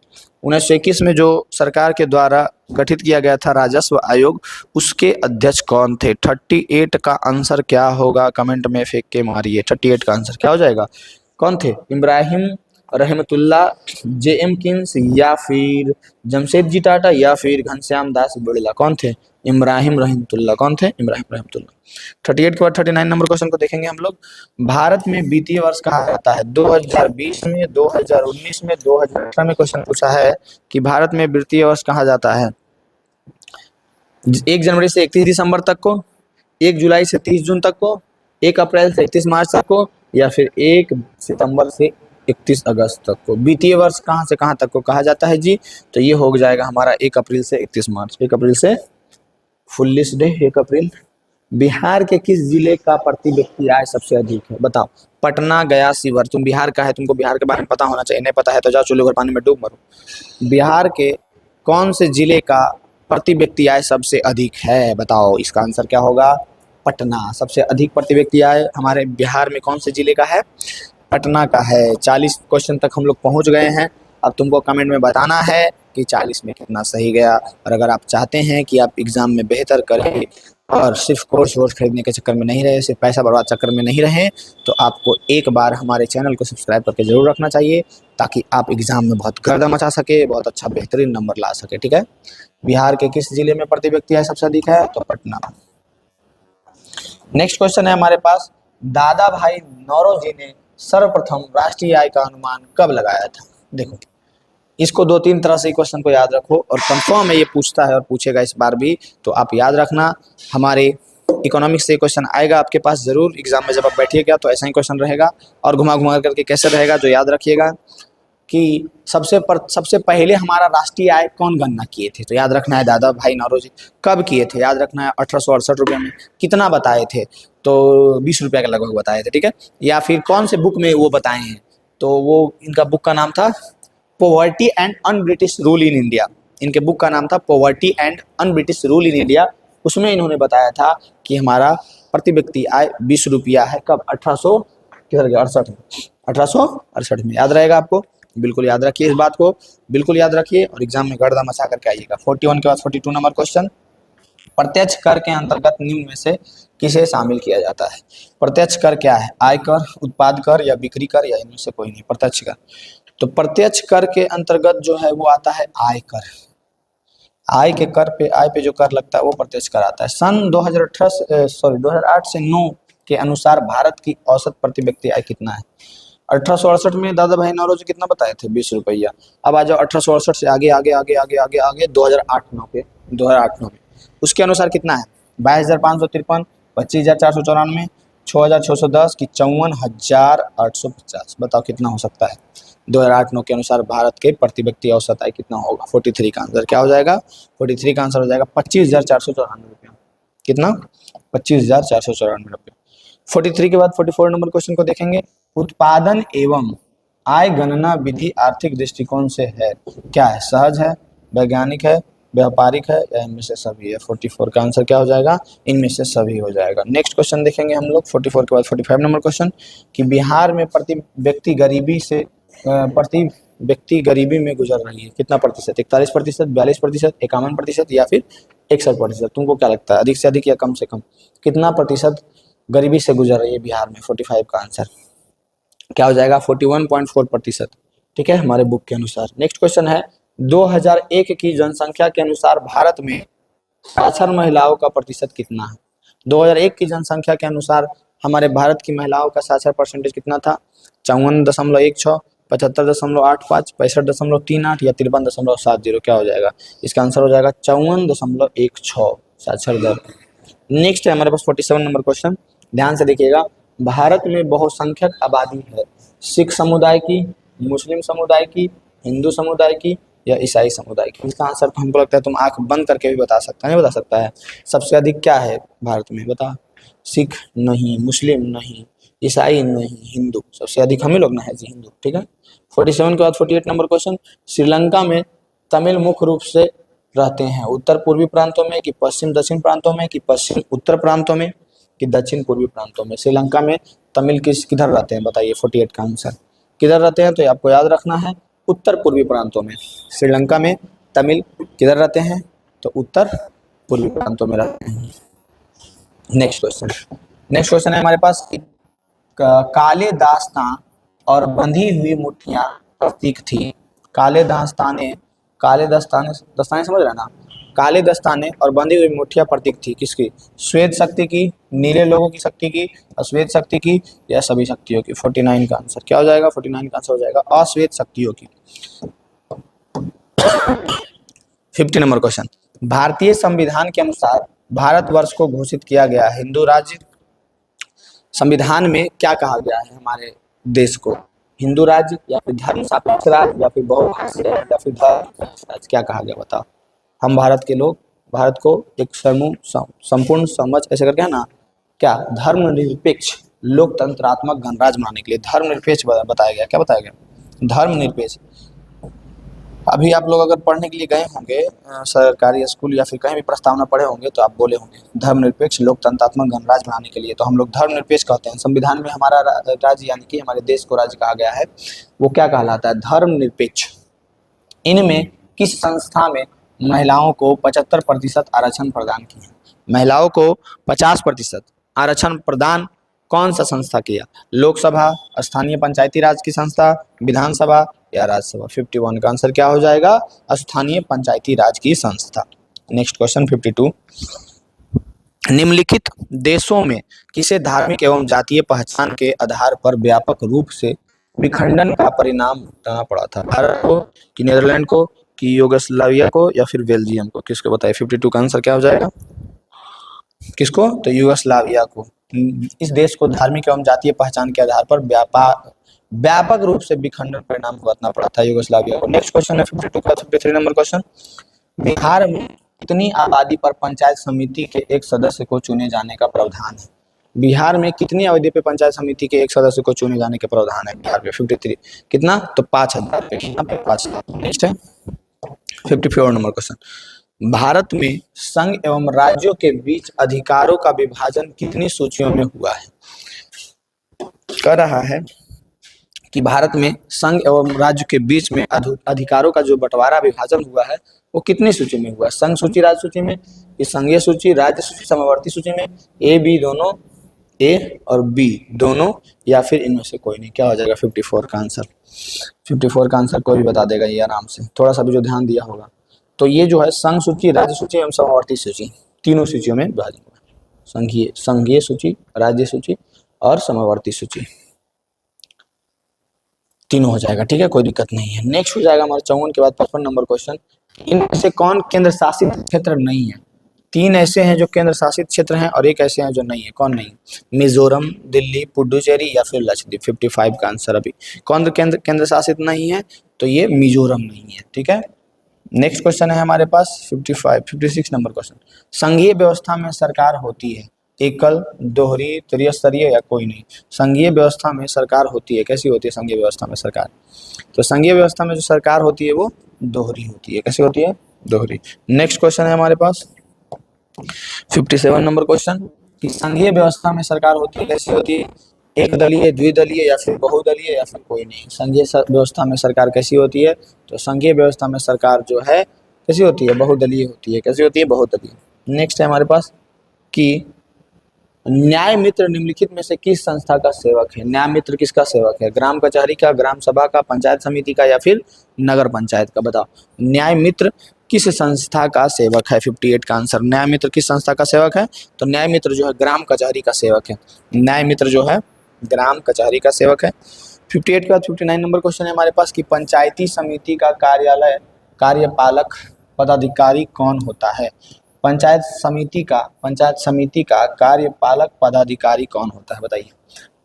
1921 में जो सरकार के द्वारा गठित किया गया था राजस्व आयोग, उसके अध्यक्ष कौन थे? 38 का आंसर क्या होगा? कमेंट में फेंक के मारिए। 38 का आंसर क्या हो जाएगा? कौन थे? इब्राहिम रहमतुल्ला, जे.एम. किन्स, या फिर जमशेदजी टाटा, या फिर घनश्याम दास बिड़ला? कौन थे? इब्राहिम रहमतुल्ला। कौन थे? इब्राहिम रहमतुल्ला। 38 के बाद 39 नंबर क्वेश्चन को देखेंगे हम लोग। भारत में वित्तीय वर्ष कहा जाता है? 2020 में, 2019 में, 2018 में क्वेश्चन पूछा है कि भारत में वित्तीय वर्ष कहा जाता है 1 जनवरी से 31 दिसंबर तक को, 1 जुलाई से 30 जून तक को, 1 अप्रैल से 31 मार्च तक को, या फिर 1 सितंबर से 31 अगस्त तक को। वित्तीय वर्ष कहाँ से कहाँ तक को कहा जाता है जी? तो ये हो जाएगा हमारा 1 अप्रैल से 31 मार्च। 1 अप्रैल से फुल्लिश डे, 1 अप्रैल। बिहार के किस जिले का प्रति व्यक्ति आय सबसे अधिक है? बताओ। पटना, गया, शिवहर। तुम बिहार का है, तुमको बिहार के बारे में पता होना चाहिए। नहीं पता है तो जाओ चलो घर पानी में डूब मरो। बिहार के कौन से जिले का प्रति व्यक्ति आय सबसे अधिक है? बताओ। इसका आंसर क्या होगा? पटना। सबसे अधिक प्रति व्यक्ति आय हमारे बिहार में कौन से जिले का है? पटना का है। 40 क्वेश्चन तक हम लोग पहुंच गए हैं। अब तुमको कमेंट में बताना है कि 40 में कितना सही गया। और अगर आप चाहते हैं कि आप एग्जाम में बेहतर करें और सिर्फ कोर्स वोर्स खरीदने के चक्कर में नहीं रहे, सिर्फ पैसा बर्बाद चक्कर में नहीं रहें, तो आपको एक बार हमारे चैनल को सब्सक्राइब करके जरूर रखना चाहिए, ताकि आप एग्जाम में बहुत गर्दा मचा सके, बहुत अच्छा बेहतरीन नंबर ला सके। ठीक है। बिहार के किस जिले में प्रति व्यक्ति आय सबसे अधिक है? तो पटना। नेक्स्ट क्वेश्चन है हमारे पास, दादा भाई नौरोजी ने सर्वप्रथम राष्ट्रीय आय का अनुमान कब लगाया था? देखो, इसको 2-3 तरह से क्वेश्चन को याद रखो और कंफर्म है ये पूछता है और पूछेगा इस बार भी, तो आप याद रखना। हमारे इकोनॉमिक्स से क्वेश्चन आएगा आपके पास जरूर एग्जाम में। जब आप बैठिएगा तो ऐसा ही क्वेश्चन रहेगा और घुमा घुमा करके कैसे रहेगा, जो याद रखिएगा कि सबसे पहले हमारा राष्ट्रीय आय कौन गणना किए थे? तो याद रखना है दादा भाई नौरोजी। कब किए थे? याद रखना है 1868 रुपये में। कितना बताए थे? तो 20 रुपये के लगभग बताए थे। ठीक है। या फिर कौन से बुक में वो बताए हैं? तो वो इनका बुक का नाम था poverty and un British rule in India. इनके बुक का नाम था poverty and un British rule in India. उसमें इन्होंने बताया था कि हमारा प्रति व्यक्ति आय 20 रुपया है। कब? 1868 में। याद रहेगा आपको? बिल्कुल याद रखिए इस बात को, बिल्कुल याद रखिए और एग्जाम में गर्दा मचा करके आइएगा। 41 के बाद 42 नंबर क्वेश्चन, प्रत्यक्ष कर के अंतर्गत निम्न में से किसे शामिल किया जाता है? प्रत्यक्ष कर क्या है? आयकर, उत्पाद कर या बिक्री कर, या इनमें से कोई नहीं? प्रत्यक्ष कर। तो प्रत्यक्ष कर के अंतर्गत जो है वो आता है आयकर। आय के कर पे, आय पे जो कर लगता है वो प्रत्यक्ष कर आता है। सन 2008 से 9 के अनुसार भारत की औसत प्रति व्यक्ति आय कितना है? 1868 में दादा भाई नौरोजी कितना बताए थे? 20 रुपया। अब आ जाओ 1868 से आगे आगे आगे आगे आगे आगे 2008-9 में उसके अनुसार कितना है? 22,553, 25,494, 6,610 की 54,850। बताओ कितना हो सकता है? 2008-9 के अनुसार भारत के प्रति व्यक्ति औसत आय कितना होगा? 43 का आंसर क्या हो जाएगा? 43 का आंसर हो जाएगा 25,494 रुपया। कितना? 25,494 रुपया। 43 के बाद 44 नंबर क्वेश्चन को देखेंगे, उत्पादन एवं आय गणना विधि आर्थिक दृष्टिकोण से है क्या है? सहज है, वैज्ञानिक है, व्यापारिक है, या इनमें से सभी है? 44 का आंसर क्या हो जाएगा? इनमें से सभी हो जाएगा। नेक्स्ट क्वेश्चन देखेंगे हम लोग 44 के बाद 45 नंबर क्वेश्चन, कि बिहार में प्रति व्यक्ति गरीबी से प्रति व्यक्ति गरीबी में गुजर रही है? कितना प्रतिशत? 41%, 42%, 51% या फिर 61%? तुमको क्या लगता है, अधिक से अधिक या कम से कम? कितना प्रतिशत गरीबी से गुजर रही है बिहार में? 45 का आंसर क्या हो जाएगा? 41.4%। ठीक है, हमारे बुक के अनुसार। नेक्स्ट क्वेश्चन है, 2001 की जनसंख्या के अनुसार भारत में साक्षर महिलाओं का प्रतिशत कितना है? 2001 की जनसंख्या के अनुसार हमारे भारत की महिलाओं का साक्षर परसेंटेज कितना था? 54.16, 75.85, 65.38 या 53.70? क्या हो जाएगा? इसका आंसर हो जाएगा 54.16 साक्षर दर। नेक्स्ट है हमारे पास 47 नंबर क्वेश्चन, ध्यान से देखिएगा। भारत में बहुसंख्यक आबादी है, सिख समुदाय की, मुस्लिम समुदाय की, हिंदू समुदाय की या ईसाई समुदाय की? इसका आंसर तो हमको लगता है तुम आंख बंद करके भी बता सकता है, नहीं बता सकता है? सबसे अधिक क्या है भारत में, बता? सिख नहीं, मुस्लिम नहीं, ईसाई नहीं, हिंदू। सबसे अधिक हम ही लोग ना है जी, हिंदू। ठीक है, 47 के बाद 48 नंबर क्वेश्चन, श्रीलंका में तमिल मुख्य रूप से रहते हैं उत्तर पूर्वी प्रांतों में कि पश्चिम दक्षिण प्रांतों में कि पश्चिम उत्तर प्रांतों में कि दक्षिण पूर्वी प्रांतों में? श्रीलंका में तमिल किधर रहते हैं बताइए? 48 का आंसर किधर रहते हैं? तो ये आपको याद रखना है, उत्तर पूर्वी प्रांतों में। श्रीलंका में तमिल किधर रहते हैं? तो उत्तर पूर्वी प्रांतों में रहते हैं। नेक्स्ट क्वेश्चन है हमारे पास, काले दास्तां और बंधी हुई मुठ्ठियां प्रतीक थी। काले दस्ताने समझ रहे ना? काले दस्ताने और बंधी हुई मुठ्ठियां प्रतीक थी किसकी? श्वेत शक्ति की, नीले लोगों की शक्ति की, अश्वेत शक्ति की या सभी शक्तियों की? 49 का आंसर क्या हो जाएगा? 49 का आंसर हो जाएगा अश्वेत शक्तियों की। 50 नंबर क्वेश्चन, भारतीय संविधान के अनुसार भारतवर्ष को घोषित किया गया हिंदू राज्य। संविधान में क्या कहा गया है हमारे देश को? हिंदू राज्य या फिर धर्म सापेक्ष राज्य या फिर बहुभाषीय या फिर धर्म राज्य? क्या कहा गया बताओ? हम भारत के लोग भारत को एक संपूर्ण समझ ऐसे करके है ना, क्या धर्मनिरपेक्ष लोकतंत्रात्मक गणराज्य बनाने के लिए धर्मनिरपेक्ष बताया गया। क्या बताया गया? धर्मनिरपेक्ष। अभी आप लोग अगर पढ़ने के लिए गए होंगे सरकारी स्कूल या फिर कहीं भी प्रस्तावना पढ़े होंगे तो आप बोले होंगे धर्मनिरपेक्ष लोकतंत्रात्मक गणराज्य बनाने के लिए, तो हम लोग धर्मनिरपेक्ष कहते हैं। संविधान में हमारा राज्य यानी कि हमारे देश को राज्य कहा गया है, वो क्या कहलाता है? धर्मनिरपेक्ष। इनमें किस संस्था में महिलाओं को 75% आरक्षण प्रदान किया? महिलाओं को 50% आरक्षण प्रदान कौन सा संस्था किया? लोकसभा, स्थानीय पंचायती राज की संस्था, विधानसभा या राज्यसभा? 51 का आंसर क्या हो जाएगा? स्थानीय पंचायती राज की संस्था। नेक्स्ट क्वेश्चन 52, निम्नलिखित देशों में किसे धार्मिक एवं जातीय पहचान के आधार पर व्यापक रूप से विखंडन का परिणाम भुगतना पड़ा था? भारत को कि नीदरलैंड को कि यूगोस्लाविया को या फिर बेल्जियम को? किसको बताइए? 52 का आंसर क्या हो जाएगा? किसको? तो यूगोस्लाविया को। इस देश को धार्मिक एवं जातीय पहचान के आधार पर व्यापक रूप से विखंडन परिणाम भुगतना पड़ा था यूगोस्लाविया को। नेक्स्ट क्वेश्चन है 52 का 53 नंबर क्वेश्चन, बिहार में कितनी आबादी पर पंचायत समिति के एक सदस्य को चुने जाने का प्रावधान है? बिहार में कितनी आबादी पे पंचायत समिति के एक सदस्य को चुने जाने के प्रावधान है बिहार में? 53 कितना? तो 5000 पे। 5000। नेक्स्ट है 54 नंबर क्वेश्चन, भारत में संघ एवं राज्यों के बीच अधिकारों का विभाजन कितनी सूचियों में हुआ है? कह रहा है कि भारत में संघ एवं राज्य के बीच में अधिकारों का जो बंटवारा विभाजन हुआ है वो कितनी सूची में हुआ है? संघ सूची, राज्य सूची में, संघीय सूची, राज्य सूची, समवर्ती सूची में, ए बी दोनों, ए और बी दोनों या फिर इनमें से कोई नहीं? क्या हो जाएगा 54 का आंसर? 54 का आंसर कोई भी बता देगा ये आराम से, थोड़ा सा भी जो ध्यान दिया होगा। तो ये जो है संघ सूची, राज्य सूची एवं समवर्ती सूची, तीनों सूचियों में विभाजन हुआ। संघीय सूची, राज्य सूची और समवर्ती सूची, तीनों हो जाएगा। ठीक है, कोई दिक्कत नहीं है। नेक्स्ट हो जाएगा हमारा 54 के बाद 55 नंबर क्वेश्चन, इनमें से कौन केंद्र शासित क्षेत्र नहीं है? 3 ऐसे हैं जो केंद्र शासित क्षेत्र हैं और 1 ऐसे हैं जो नहीं है। कौन नहीं? मिजोरम, दिल्ली, पुडुचेरी या फिर लक्षद्वीप? 55 का आंसर अभी कौन केंद्र शासित नहीं है? तो ये मिजोरम नहीं है। ठीक है, नेक्स्ट क्वेश्चन है हमारे पास 56 नंबर क्वेश्चन, संघीय व्यवस्था में सरकार होती है एकल, दोहरी, त्रिस्तरीय या कोई नहीं? संघीय व्यवस्था में सरकार होती है, कैसी होती है संघीय व्यवस्था में सरकार? तो संघीय व्यवस्था में जो सरकार होती है वो दोहरी होती है। कैसी होती है? दोहरी। नेक्स्ट क्वेश्चन है हमारे पास 57 नंबर क्वेश्चन, कि संघीय व्यवस्था में सरकार होती है कैसी होती है? एक दलीय, द्विदलीय या फिर बहुदलीय या फिर कोई नहीं। संघीय व्यवस्था में सरकार कैसी होती है? तो संघीय व्यवस्था में सरकार जो है कैसी होती है? बहुदलीय होती है। कैसी होती है? बहुदलीय। नेक्स्ट है हमारे पास कि न्याय मित्र निम्नलिखित में से किस संस्था का सेवक है? न्याय मित्र किसका सेवक है? ग्राम कचहरी का, ग्राम सभा का, पंचायत समिति का या फिर नगर पंचायत का? बताओ न्याय मित्र किस संस्था का सेवक है? 58 का आंसर। न्याय मित्र किस संस्था का सेवक है? तो न्याय मित्र जो है ग्राम कचहरी का सेवक है। न्याय मित्र जो है ग्राम कचहरी का सेवक है। 58 के बाद 59 नंबर क्वेश्चन है हमारे पास कि पंचायती समिति का कार्यालय कार्यपालक पदाधिकारी कौन होता है? पंचायत समिति का कार्यपालक पदाधिकारी कौन होता है? बताइए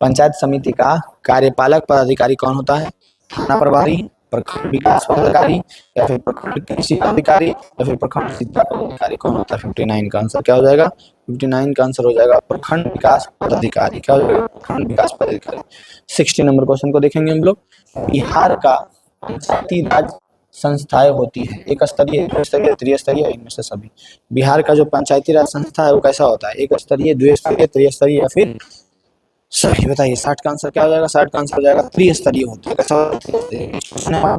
पंचायत समिति का कार्यपालक पदाधिकारी कौन होता है? थाना प्रभारी, प्रखंड विकास पदाधिकारी या फिर प्रखंड कृषि अधिकारी या फिर प्रखंड शिक्षा पदाधिकारी कौन होता है? 59 का आंसर क्या हो जाएगा? 59 का आंसर हो जाएगा प्रखंड विकास पदाधिकारी। क्या हो जाएगा? प्रखंड विकास पदाधिकारी। 60 नंबर क्वेश्चन को देखेंगे हम लोग। बिहार का पंचायती राज संस्थाएं होती है एक स्तरीय, दो स्तरीय, त्रिस्तरीय, इनमें से सभी। बिहार का जो पंचायती राज संस्था है वो कैसा होता है? एक स्तरीय, द्विस्तरीय, त्रिस्तरीय या फिर सभी? बताइए 60 का आंसर क्या हो जाएगा? 60 का आंसर हो जाएगा त्रिस्तरीय होता है। कैसा होता है?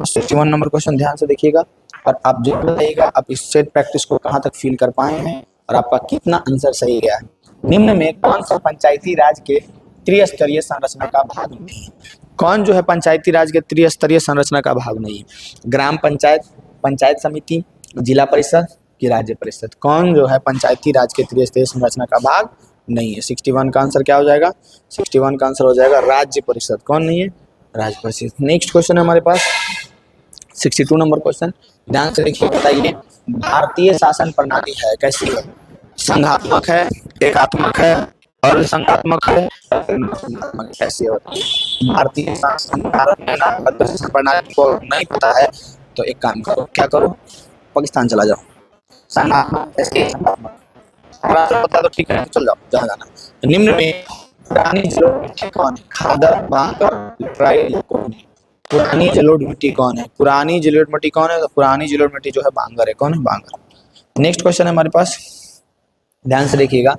61 नंबर क्वेश्चन ध्यान से देखिएगा और आप जो बताइएगा आप इस सेट प्रैक्टिस को कहाँ तक फील कर पाए हैं और आपका कितना आंसर सही गया है। निम्न में कौन सा पंचायती राज के त्रिस्तरीय संरचना का भाग नहीं है? कौन जो है पंचायती राज के त्रिस्तरीय संरचना का भाग नहीं है? ग्राम पंचायत, पंचायत समिति, जिला परिषद की राज्य परिषद? कौन जो है पंचायती राज के त्रिस्तरीय संरचना का भाग नहीं है? 61 का आंसर क्या हो जाएगा? 61 का आंसर हो जाएगा राज्य परिषद। कौन नहीं है? राज्य परिषद। नेक्स्ट क्वेश्चन है हमारे पास 62 नंबर क्वेश्चन। ध्यान से देखिए, बताइए भारतीय शासन प्रणाली है कैसी है? संघात्मक है, एकात्मक है और संघात्मक है, कैसी होती है? भारतीय शासन प्रणाली को नहीं पता है तो एक काम करो, क्या करो? पाकिस्तान चला जाओ। संघात्मक पता तो ठीक है, चल जाओ जहाँ जाना। निम्न में पुरानी जलोढ़ मिट्टी कौन है? खादर, बांकर, लैटराइट कौन है? पुरानी जलोढ़ मिट्टी कौन है? पुरानी जलोढ़ मिट्टी कौन है? तो पुरानी जलोढ़ मिट्टी जो है बांगर है। कौन है? बांगर। नेक्स्ट क्वेश्चन है हमारे पास, ध्यान से देखिएगा।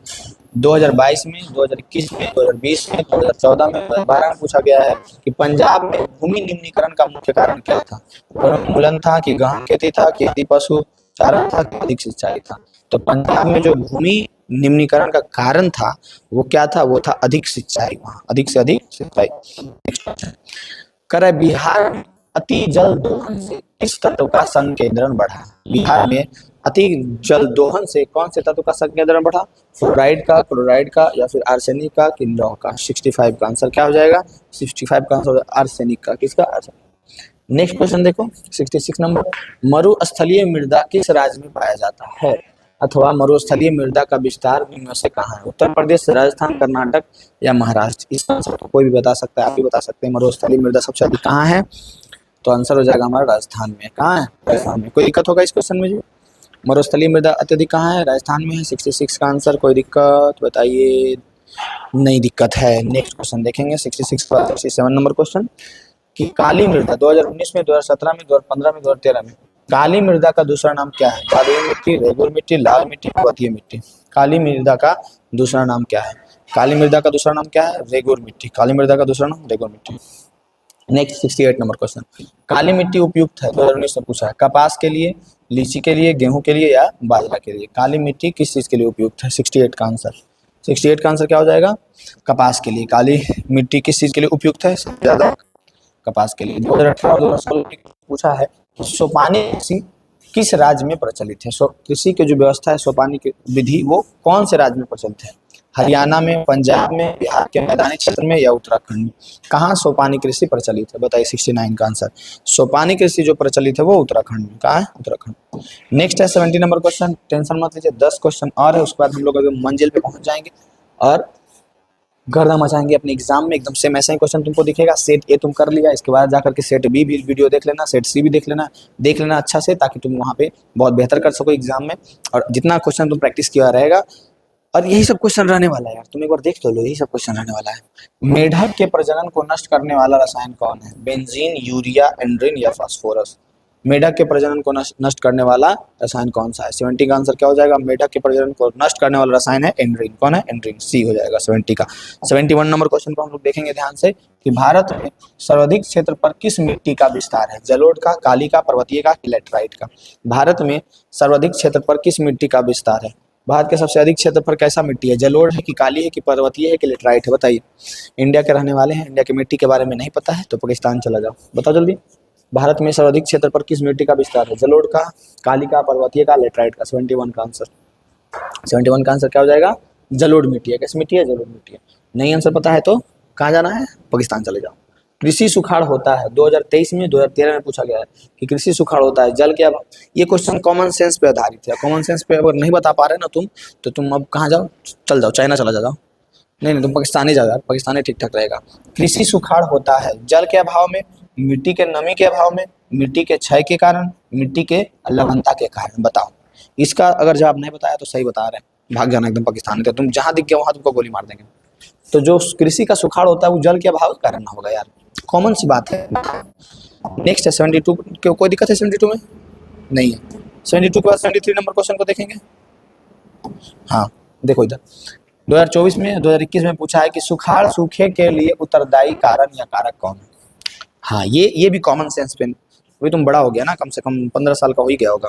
2022 में, 2021 में, 2020 में, 2014 में, 2012 में पूछा गया है कि पंजाब में भूमि निम्नीकरण का मुख्य कारण क्या था? वनोन्मूलन था कि गहन खेती था, खेती पशु चारा था कि अधिक सिंचाई था? तो पंजाब में जो भूमि निम्नीकरण का कारण था वो क्या था? वो था अधिक सिंचाई, वहां अधिक से अधिक सिंचाई। नेक्स्ट क्वेश्चन, करे बिहार में अति जल दोहन से किस तत्व का संकेंद्रण बढ़ा? बिहार में अति जल दोहन से कौन से तत्व का संकेंद्रण बढ़ा? फ्लोराइड का, क्लोराइड का या फिर आर्सेनिक का कि लौह का? 65 का आंसर क्या हो जाएगा? 65 का आंसर आर्सेनिक का। किसका? आर्सेनिक। नेक्स्ट क्वेश्चन देखो 66 नंबर, मरुस्थलीय मृदा किस राज्य में पाया जाता है? अथवा मरुस्थलीय मृदा का विस्तार निम्न से कहाँ है? उत्तर प्रदेश, राजस्थान, कर्नाटक या महाराष्ट्र? इसका आंसर तो कोई भी बता सकता है, आप भी बता सकते हैं। मरुस्थलीय मृदा सबसे अधिक कहाँ है? तो आंसर हो जाएगा हमारा राजस्थान में। कहाँ है? राजस्थान में। कोई दिक्कत होगा इस क्वेश्चन में? जी मरुस्थलीय मृदा अत्यधिक कहाँ है? राजस्थान में है। 66 का आंसर। कोई दिक्कत बताइए? नहीं दिक्कत है। नेक्स्ट क्वेश्चन देखेंगे 67 नंबर क्वेश्चन कि काली मृदा 2019 में, 2017 में, 2015 में, 2013 में काली मृदा का दूसरा नाम क्या है? काली मिट्टी, रेगुर मिट्टी, लाल मिट्टी, पर्वतीय मिट्टी? काली मृदा का दूसरा नाम क्या है? काली मृदा का दूसरा नाम क्या है? रेगुर मिट्टी। काली मृदा का दूसरा नाम रेगुर मिट्टी। नेक्स्ट 68 नंबर क्वेश्चन, काली मिट्टी उपयुक्त है 2019 में पूछा है कपास के लिए, लीची के लिए, गेहूं के लिए या बाजरा के लिए? काली मिट्टी किस चीज के लिए उपयुक्त है? 68 का आंसर। 68 का आंसर क्या हो जाएगा? कपास के लिए। काली मिट्टी किस चीज के लिए उपयुक्त है? सबसे ज्यादा कपास के लिए। 2018 और 2016 पूछा है सोपानी कृषि किस राज्य में प्रचलित है? कृषि की जो व्यवस्था है, सोपानी की विधि, वो कौन से राज्य में प्रचलित है? हरियाणा में, पंजाब में, बिहार के मैदानी क्षेत्र में या उत्तराखंड में? कहाँ सोपानी कृषि प्रचलित है? बताइए 69 का आंसर। सोपानी कृषि जो प्रचलित है वो उत्तराखंड में। कहाँ है? उत्तराखंड। नेक्स्ट है 70 नंबर क्वेश्चन। टेंशन मत लीजिए, 10 क्वेश्चन और है, उसके बाद हम लोग अभी मंजिल पे पहुंच जाएंगे और गर्दा मचाएंगे अपने एग्जाम में। एकदम सेम ऐसा ही क्वेश्चन तुमको दिखेगा। सेट ए तुम कर लिया, इसके बाद जाकर के सेट बी भी वीडियो देख लेना, सेट सी भी देख लेना अच्छा से, ताकि तुम वहाँ पे बहुत बेहतर कर सको एग्जाम में। और जितना क्वेश्चन तुम प्रैक्टिस किया रहेगा, और यही सब क्वेश्चन रहने वाला है यार, तुम एक बार देख लो, यही सब क्वेश्चन रहने वाला है। मेढक के प्रजनन को नष्ट करने वाला रसायन कौन है? बेंजीन, यूरिया, एंड्रिन या फास्फोरस? मेढक के प्रजनन को नष्ट करने वाला रसायन कौन सा है? 70 का आंसर क्या हो जाएगा? मेढक के प्रजनन को नष्ट करने वाला रसायन है एंड्रीन। कौन है? एंड्रीन। सी हो जाएगा 70 का। 71 नंबर क्वेश्चन को हम लोग देखेंगे ध्यान से कि भारत में सर्वाधिक क्षेत्र पर किस मिट्टी का विस्तार है? जलोढ़ का, काली का, पर्वतीय का, लेटराइट का? भारत में सर्वाधिक क्षेत्र पर किस मिट्टी का विस्तार है? भारत के सबसे अधिक क्षेत्र पर कैसा मिट्टी है? जलोढ़ है कि काली है कि पर्वतीय है कि लेटराइट है? बताइए। इंडिया के रहने वाले हैं, इंडिया की मिट्टी के बारे में नहीं पता है तो पाकिस्तान चला जाओ। बताओ जल्दी। भारत में सर्वाधिक क्षेत्र पर किस मिट्टी का विस्तार है? जलोढ़ का, काली का, पर्वतीय का, लेटराइट का? 71 का आंसर। 71 का आंसर क्या हो जाएगा? जलोढ़ मिट्टी है। कैसी मिट्टी है? जलोढ़ मिट्टी है। नहीं आंसर पता है तो कहाँ जाना है? पाकिस्तान चले जाओ। कृषि सुखाड़ होता है 2023 में, 2013 में पूछा गया है कि कृषि सुखाड़ होता है जल के अब। ये क्वेश्चन कॉमन सेंस पे आधारित है। कॉमन सेंस पे अगर नहीं बता पा रहे ना तुम, तो तुम अब कहाँ जाओ? चल जाओ, चाइना चला जाओ। नहीं, तुम पाकिस्तानी जाओ यार, पाकिस्तानी ठीक ठाक रहेगा। कृषि सुखाड़ होता है जल के अभाव में, मिट्टी के नमी के अभाव में, मिट्टी के क्षय के कारण, मिट्टी के लवणता के कारण? बताओ। इसका अगर जवाब नहीं बताया तो सही बता रहे हैं, भाग जाना एकदम पाकिस्तान में। तुम जहां दिख गया वहां तुमको गोली मार देंगे। तो जो कृषि का सुखाड़ होता है वो जल के अभाव के कारण होगा यार, कॉमन सी बात है। नेक्स्ट है 72। कोई दिक्कत है 72 में? नहीं है। 72 के बाद 73 नंबर क्वेश्चन को देखेंगे। हाँ देखो इधर, 2024 में 2021 में पूछा है कि सुखाड़ सूखे के लिए उत्तरदायी कारण या कारक कौन है? हाँ, ये भी कॉमन सेंस पे। अभी तुम बड़ा हो गया ना, कम से कम 15 साल का हो ही गया होगा,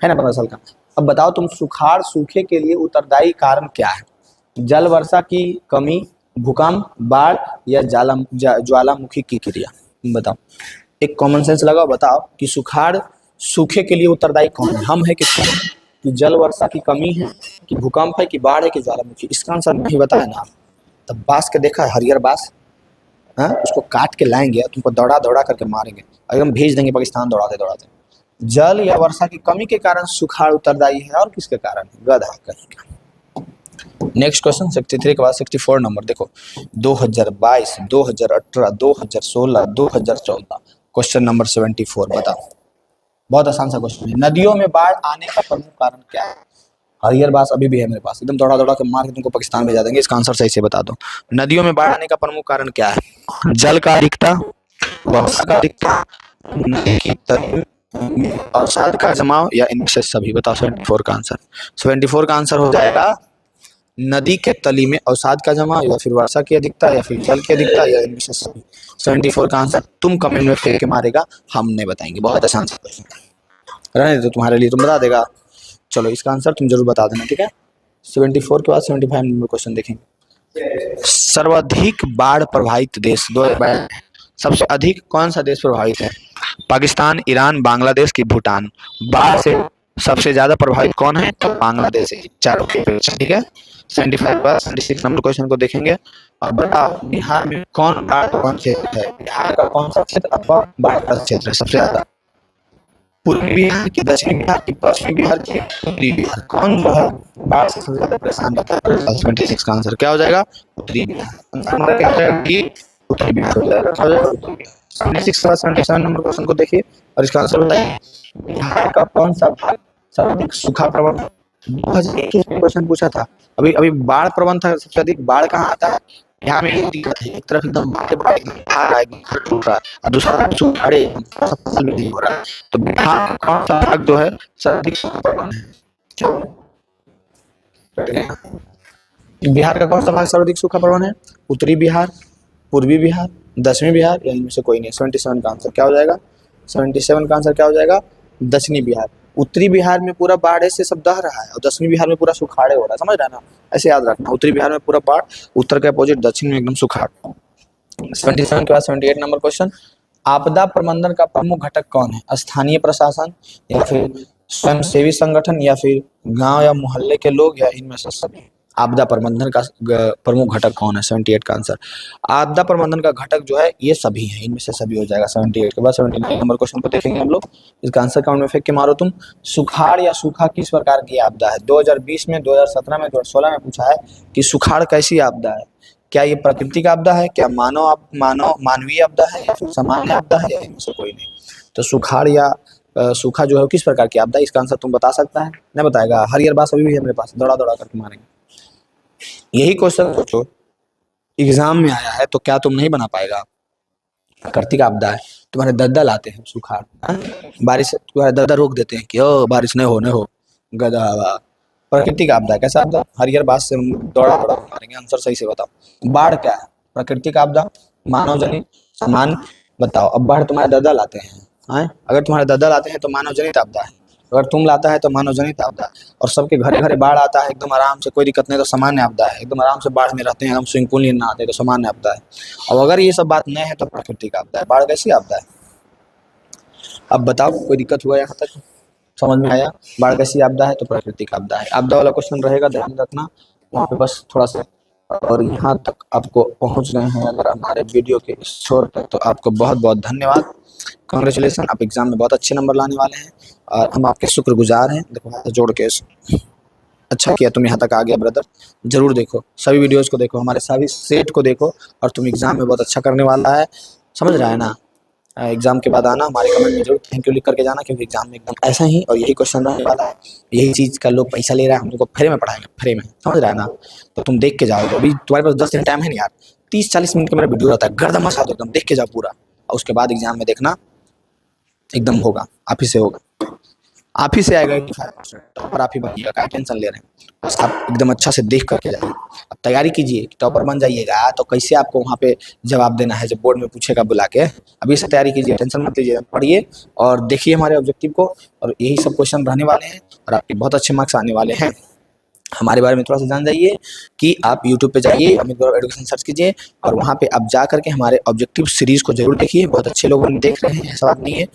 है ना? 15 साल का। अब बताओ तुम, सुखाड़ सूखे के लिए उत्तरदायी कारण क्या है? जल वर्षा की कमी, भूकंप, बाढ़ या ज्वालामुखी की क्रिया? बताओ, एक कॉमन सेंस लगाओ, बताओ कि सुखाड़ सूखे के लिए उत्तरदायी कौन है? हम है कि तुम? कि जल वर्षा की कमी है, कि भूकंप है, कि बाढ़ है, कि ज्वालामुखी? इसका आंसर नहीं बताया ना आप, तब बांस के देखा है, हरियर बांस, हाँ, उसको काट के लाएंगे, तुमको दौड़ा दौड़ा करके मारेंगे, एकदम भेज देंगे पाकिस्तान दौड़ाते दौड़ाते। जल या वर्षा की कमी के कारण सुखाड़ उत्तरदायी है, और किसके कारण? गधा कहीं का। नेक्स्ट क्वेश्चन 63 के बाद 64 नंबर देखो। 2022, 2018, 2016, 2014, क्वेश्चन नंबर 74 बताओ। बहुत आसान सा क्वेश्चन है। नदियों में बाढ़ आने का प्रमुख कारण क्या है? हरियर बास अभी भी है मेरे पास, एकदम दौड़ा दौड़ा के मार के तुमको पाकिस्तान भेजा देंगे। इसका आंसर सही से बता दो। नदियों में बाढ़ आने का प्रमुख कारण क्या है? जल का अधिकता, वर्षा का अधिकता, नदी की तली में अवसाद का जमाव, या इनमें से सभी? बताओ 74 का आंसर। 74 का आंसर हो जाएगा नदी के तली में अवसाद का जमा, या फिर वर्षा की अधिकता, या फिर जल की अधिकता, या इनमें से सभी। 74 का आंसर तुम कमेंट में फेंक के मारेगा, हम नहीं बताएंगे। बहुत आसान सा क्वेश्चन रहने दो, तुम्हारे लिए तुम बता देगा। चलो इसका आंसर तुम जरूर बता देना, ठीक है। 74 के बाद 75 नंबर क्वेश्चन देखेंगे। सर्वाधिक बाढ़ प्रभावित देश 2022 सबसे अधिक कौन सा देश प्रभावित है? पाकिस्तान, ईरान, बांग्लादेश की भूटान? बाढ़ से सबसे ज्यादा प्रभावित कौन है? तो बांग्लादेश है। चारों के पेज, ठीक है। 75 पर 76 नंबर क्वेश्चन को देखेंगे। और बताओ बिहार में कौन बाढ़ कौन क्षेत्र है? बिहार का कौन सा क्षेत्र अथवा बाढ़ का क्षेत्र है सबसे ज्यादा? पूर्वी बिहार की, दक्षिणी बिहार की, पश्चिमी बिहार की, उत्तरी बिहार? कौन जो है बाढ़ से सबसे ज्यादा परेशान बता है? 76 का आंसर क्या हो जाएगा? उत्तरी बिहार। आंसर क्या हो जाएगा? उत्तरी बिहार हो जाएगा। क्या हो जाएगा? उत्तरी बिहार। 76 का 77 नंबर क्वेश्चन को देखिए और इसका आंसर बताइए। बिहार का कौन सा भाग सर्वाधिक सूखा प्रवण है? 2021 में क्वेश्चन पूछा था। अभी अभी बाढ़ प्रवण था, सबसे अधिक बाढ़ कहाँ आता है? यहाँ में एक दिक्कत है, एक तरफ एकदम बाढ़ घर टूट रहा है और दूसरा तरफ सुखाड़े, फसल भी नहीं हो रहा है। तो बिहार का कौन सा भाग जो है सर्वाधिक सूखा प्रवण है? बिहार का कौन सा भाग सर्वाधिक सूखा प्रवण है? उत्तरी बिहार, पूर्वी बिहार, दक्षिणी बिहार, या इनमें से कोई नहीं? 77 का आंसर क्या हो जाएगा? 77 का आंसर क्या हो जाएगा? दक्षिणी बिहार। उत्तरी बिहार में पूरा बाढ़ से सब दह रहा है और दक्षिणी बिहार में पूरा सुखाड़े हो रहा है, समझ रहा है ना? ऐसे याद रखना, उत्तरी बिहार में पूरा बाढ़, उत्तर के अपोजिट दक्षिण में एकदम सुखाड़। 77 के बाद 78 नंबर क्वेश्चन। आपदा प्रबंधन का प्रमुख घटक कौन है? स्थानीय प्रशासन, या फिर स्वयंसेवी संगठन, या फिर गांव या मोहल्ले के लोग, या इनमें से सभी? आपदा प्रबंधन का प्रमुख घटक कौन है? 78 का आंसर। आपदा प्रबंधन का घटक जो है ये सभी है, इनमें से सभी हो जाएगा। 78 के बाद 79 नंबर क्वेश्चन को देखेंगे हम लोग। इसका आंसर काउंट में फेंक के मारो तुम। सुखाड़ या सूखा किस प्रकार की आपदा है? 2020 में, 2017 में, 2016 में पूछा है कि सुखाड़ कैसी आपदा है? क्या ये प्राकृतिक आपदा है? क्या मानवीय आपदा है? या फिर सामान्य आपदा है? या इनमें से कोई नहीं? तो सुखाड़ या सूखा जो है किस प्रकार की आपदा है? इसका आंसर तुम बता सकता है? नहीं बताएगा? हरियर बात अभी भी है मेरे पास, दौड़ा दौड़ा करके मारेंगे। यही क्वेश्चन सोचो एग्जाम में आया है तो क्या तुम नहीं बना पाएगा? प्राकृतिक आपदा है, तुम्हारे दलदल आते हैं, सुखाड़, हाँ? बारिश से तुम्हारे दलदल रोक देते हैं कि ओ बारिश नहीं होने हो, गधा हवा। प्राकृतिक आपदा है, कैसा आपदा? हरियर बात से हम दौड़ा दौड़ा मारेंगे, आंसर सही से बताओ। बाढ़ क्या है? प्राकृतिक आपदा, मानव जनित, सामान्य, बताओ। अब बाढ़ तुम्हारे दलदल आते हैं, हाँ? अगर तुम्हारे दलदल आते हैं तो मानव जनित आपदा है, अगर तुम लाता है तो मानव जनित आपदा है। और सबके घरे घरे बाढ़ आता है एकदम आराम से, कोई दिक्कत नहीं, तो सामान्य आपदा है, एकदम आराम से बाढ़ में रहते हैं, हम स्विमिंग पूल नहीं नहाते तो सामान्य आपदा है। अब अगर ये सब बात नहीं है तो प्राकृतिक आपदा है। बाढ़ कैसी आपदा है? अब बताओ, कोई दिक्कत हुआ यहाँ तक? समझ में आया? बाढ़ कैसी आपदा है तो प्राकृतिक आपदा है। आपदा वाला क्वेश्चन रहेगा, ध्यान रखना वहाँ पे बस थोड़ा सा। और यहाँ तक आपको पहुँच गए हैं अगर हमारे वीडियो के इस छोर तक, तो आपको बहुत बहुत धन्यवाद, कांग्रेचुलेसन, आप एग्जाम में बहुत अच्छे नंबर लाने वाले हैं और हम आपके शुक्रगुजार हैं। देखो हाथ जोड़ के, अच्छा किया तुम यहाँ तक आ गया ब्रदर। जरूर देखो, सभी वीडियोस को देखो, हमारे सभी सेट को देखो, और तुम एग्जाम में बहुत अच्छा करने वाला है, समझ रहा है ना? एग्जाम के बाद आना, हमारे कमेंट में जरूर थैंक यू लिख करके जाना, क्योंकि एग्जाम में एकदम ऐसा ही और यही क्वेश्चन रहने वाला है। यही चीज़ का लोग पैसा ले रहा है, हम लोग को फ्री में पढ़ाएंगे, फ्री में, समझ रहा है ना? तो तुम देख के जाओ, अभी तुम्हारे पास 10 दिन टाइम है ना यार, 30-40 मिनट का मेरा वीडियो रहता है, गर्दन मसा दो एकदम, देख के जाओ पूरा, और उसके बाद एग्जाम में देखना एकदम होगा, आप ही से होगा, आप ही से आएगा 85% और आप ही बनिएगा, क्या टेंशन ले रहे हैं? बस आप एकदम अच्छा से देख करके जाइए, अब तैयारी कीजिए कि टॉपर बन जाइएगा, तो कैसे आपको वहाँ पे जवाब देना है जब बोर्ड में पूछेगा बुला के। अभी से तैयारी कीजिए, टेंशन मत लीजिए, पढ़िए और देखिए हमारे ऑब्जेक्टिव को, और यही सब क्वेश्चन रहने वाले हैं और आपके बहुत अच्छे मार्क्स आने वाले हैं। हमारे बारे में थोड़ा सा जान जाइए कि आप यूट्यूब पे जाइए, अमित गौरव एजुकेशन सर्च कीजिए, और वहाँ पे आप जा करके हमारे ऑब्जेक्टिव सीरीज़ को जरूर देखिए, बहुत अच्छे लोगों ने देख रहे हैं, ऐसा बात नहीं है।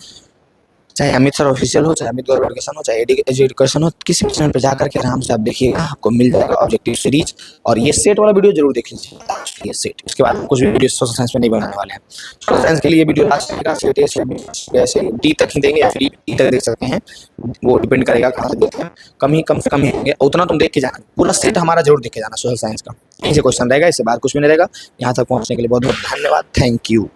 चाहे अमित सर ऑफिशियल हो, चाहे अमित गौरव एजुकेशन हो, चाहे एजुकेशन हो, किसी भी चैनल पे जा करके आराम से आप देखिएगा, आपको मिल जाएगा ऑब्जेक्टिव सीरीज। और ये सेट वाला वीडियो जरूर देख लीजिए, ये सेट, इसके बाद कुछ वीडियो सोशल साइंस में नहीं बनाने वाले हैं। सोशल साइंस के लिए वीडियो लास्ट रहेगा, सेट ऐसे डी तक ही देंगे या फिर ई तक देख सकते हैं, वो डिपेंड करेगा कहाँ से देखते हैं, कम से कम ही होंगे, उतना तुम देख के जाना, पूरा सेट हमारा जरूर देख के जाना सोशल साइंस का। यहीं से क्वेश्चन रहेगा, इससे बाहर कुछ भी नहीं रहेगा। यहाँ तक पहुँचने के लिए बहुत बहुत धन्यवाद, थैंक यू।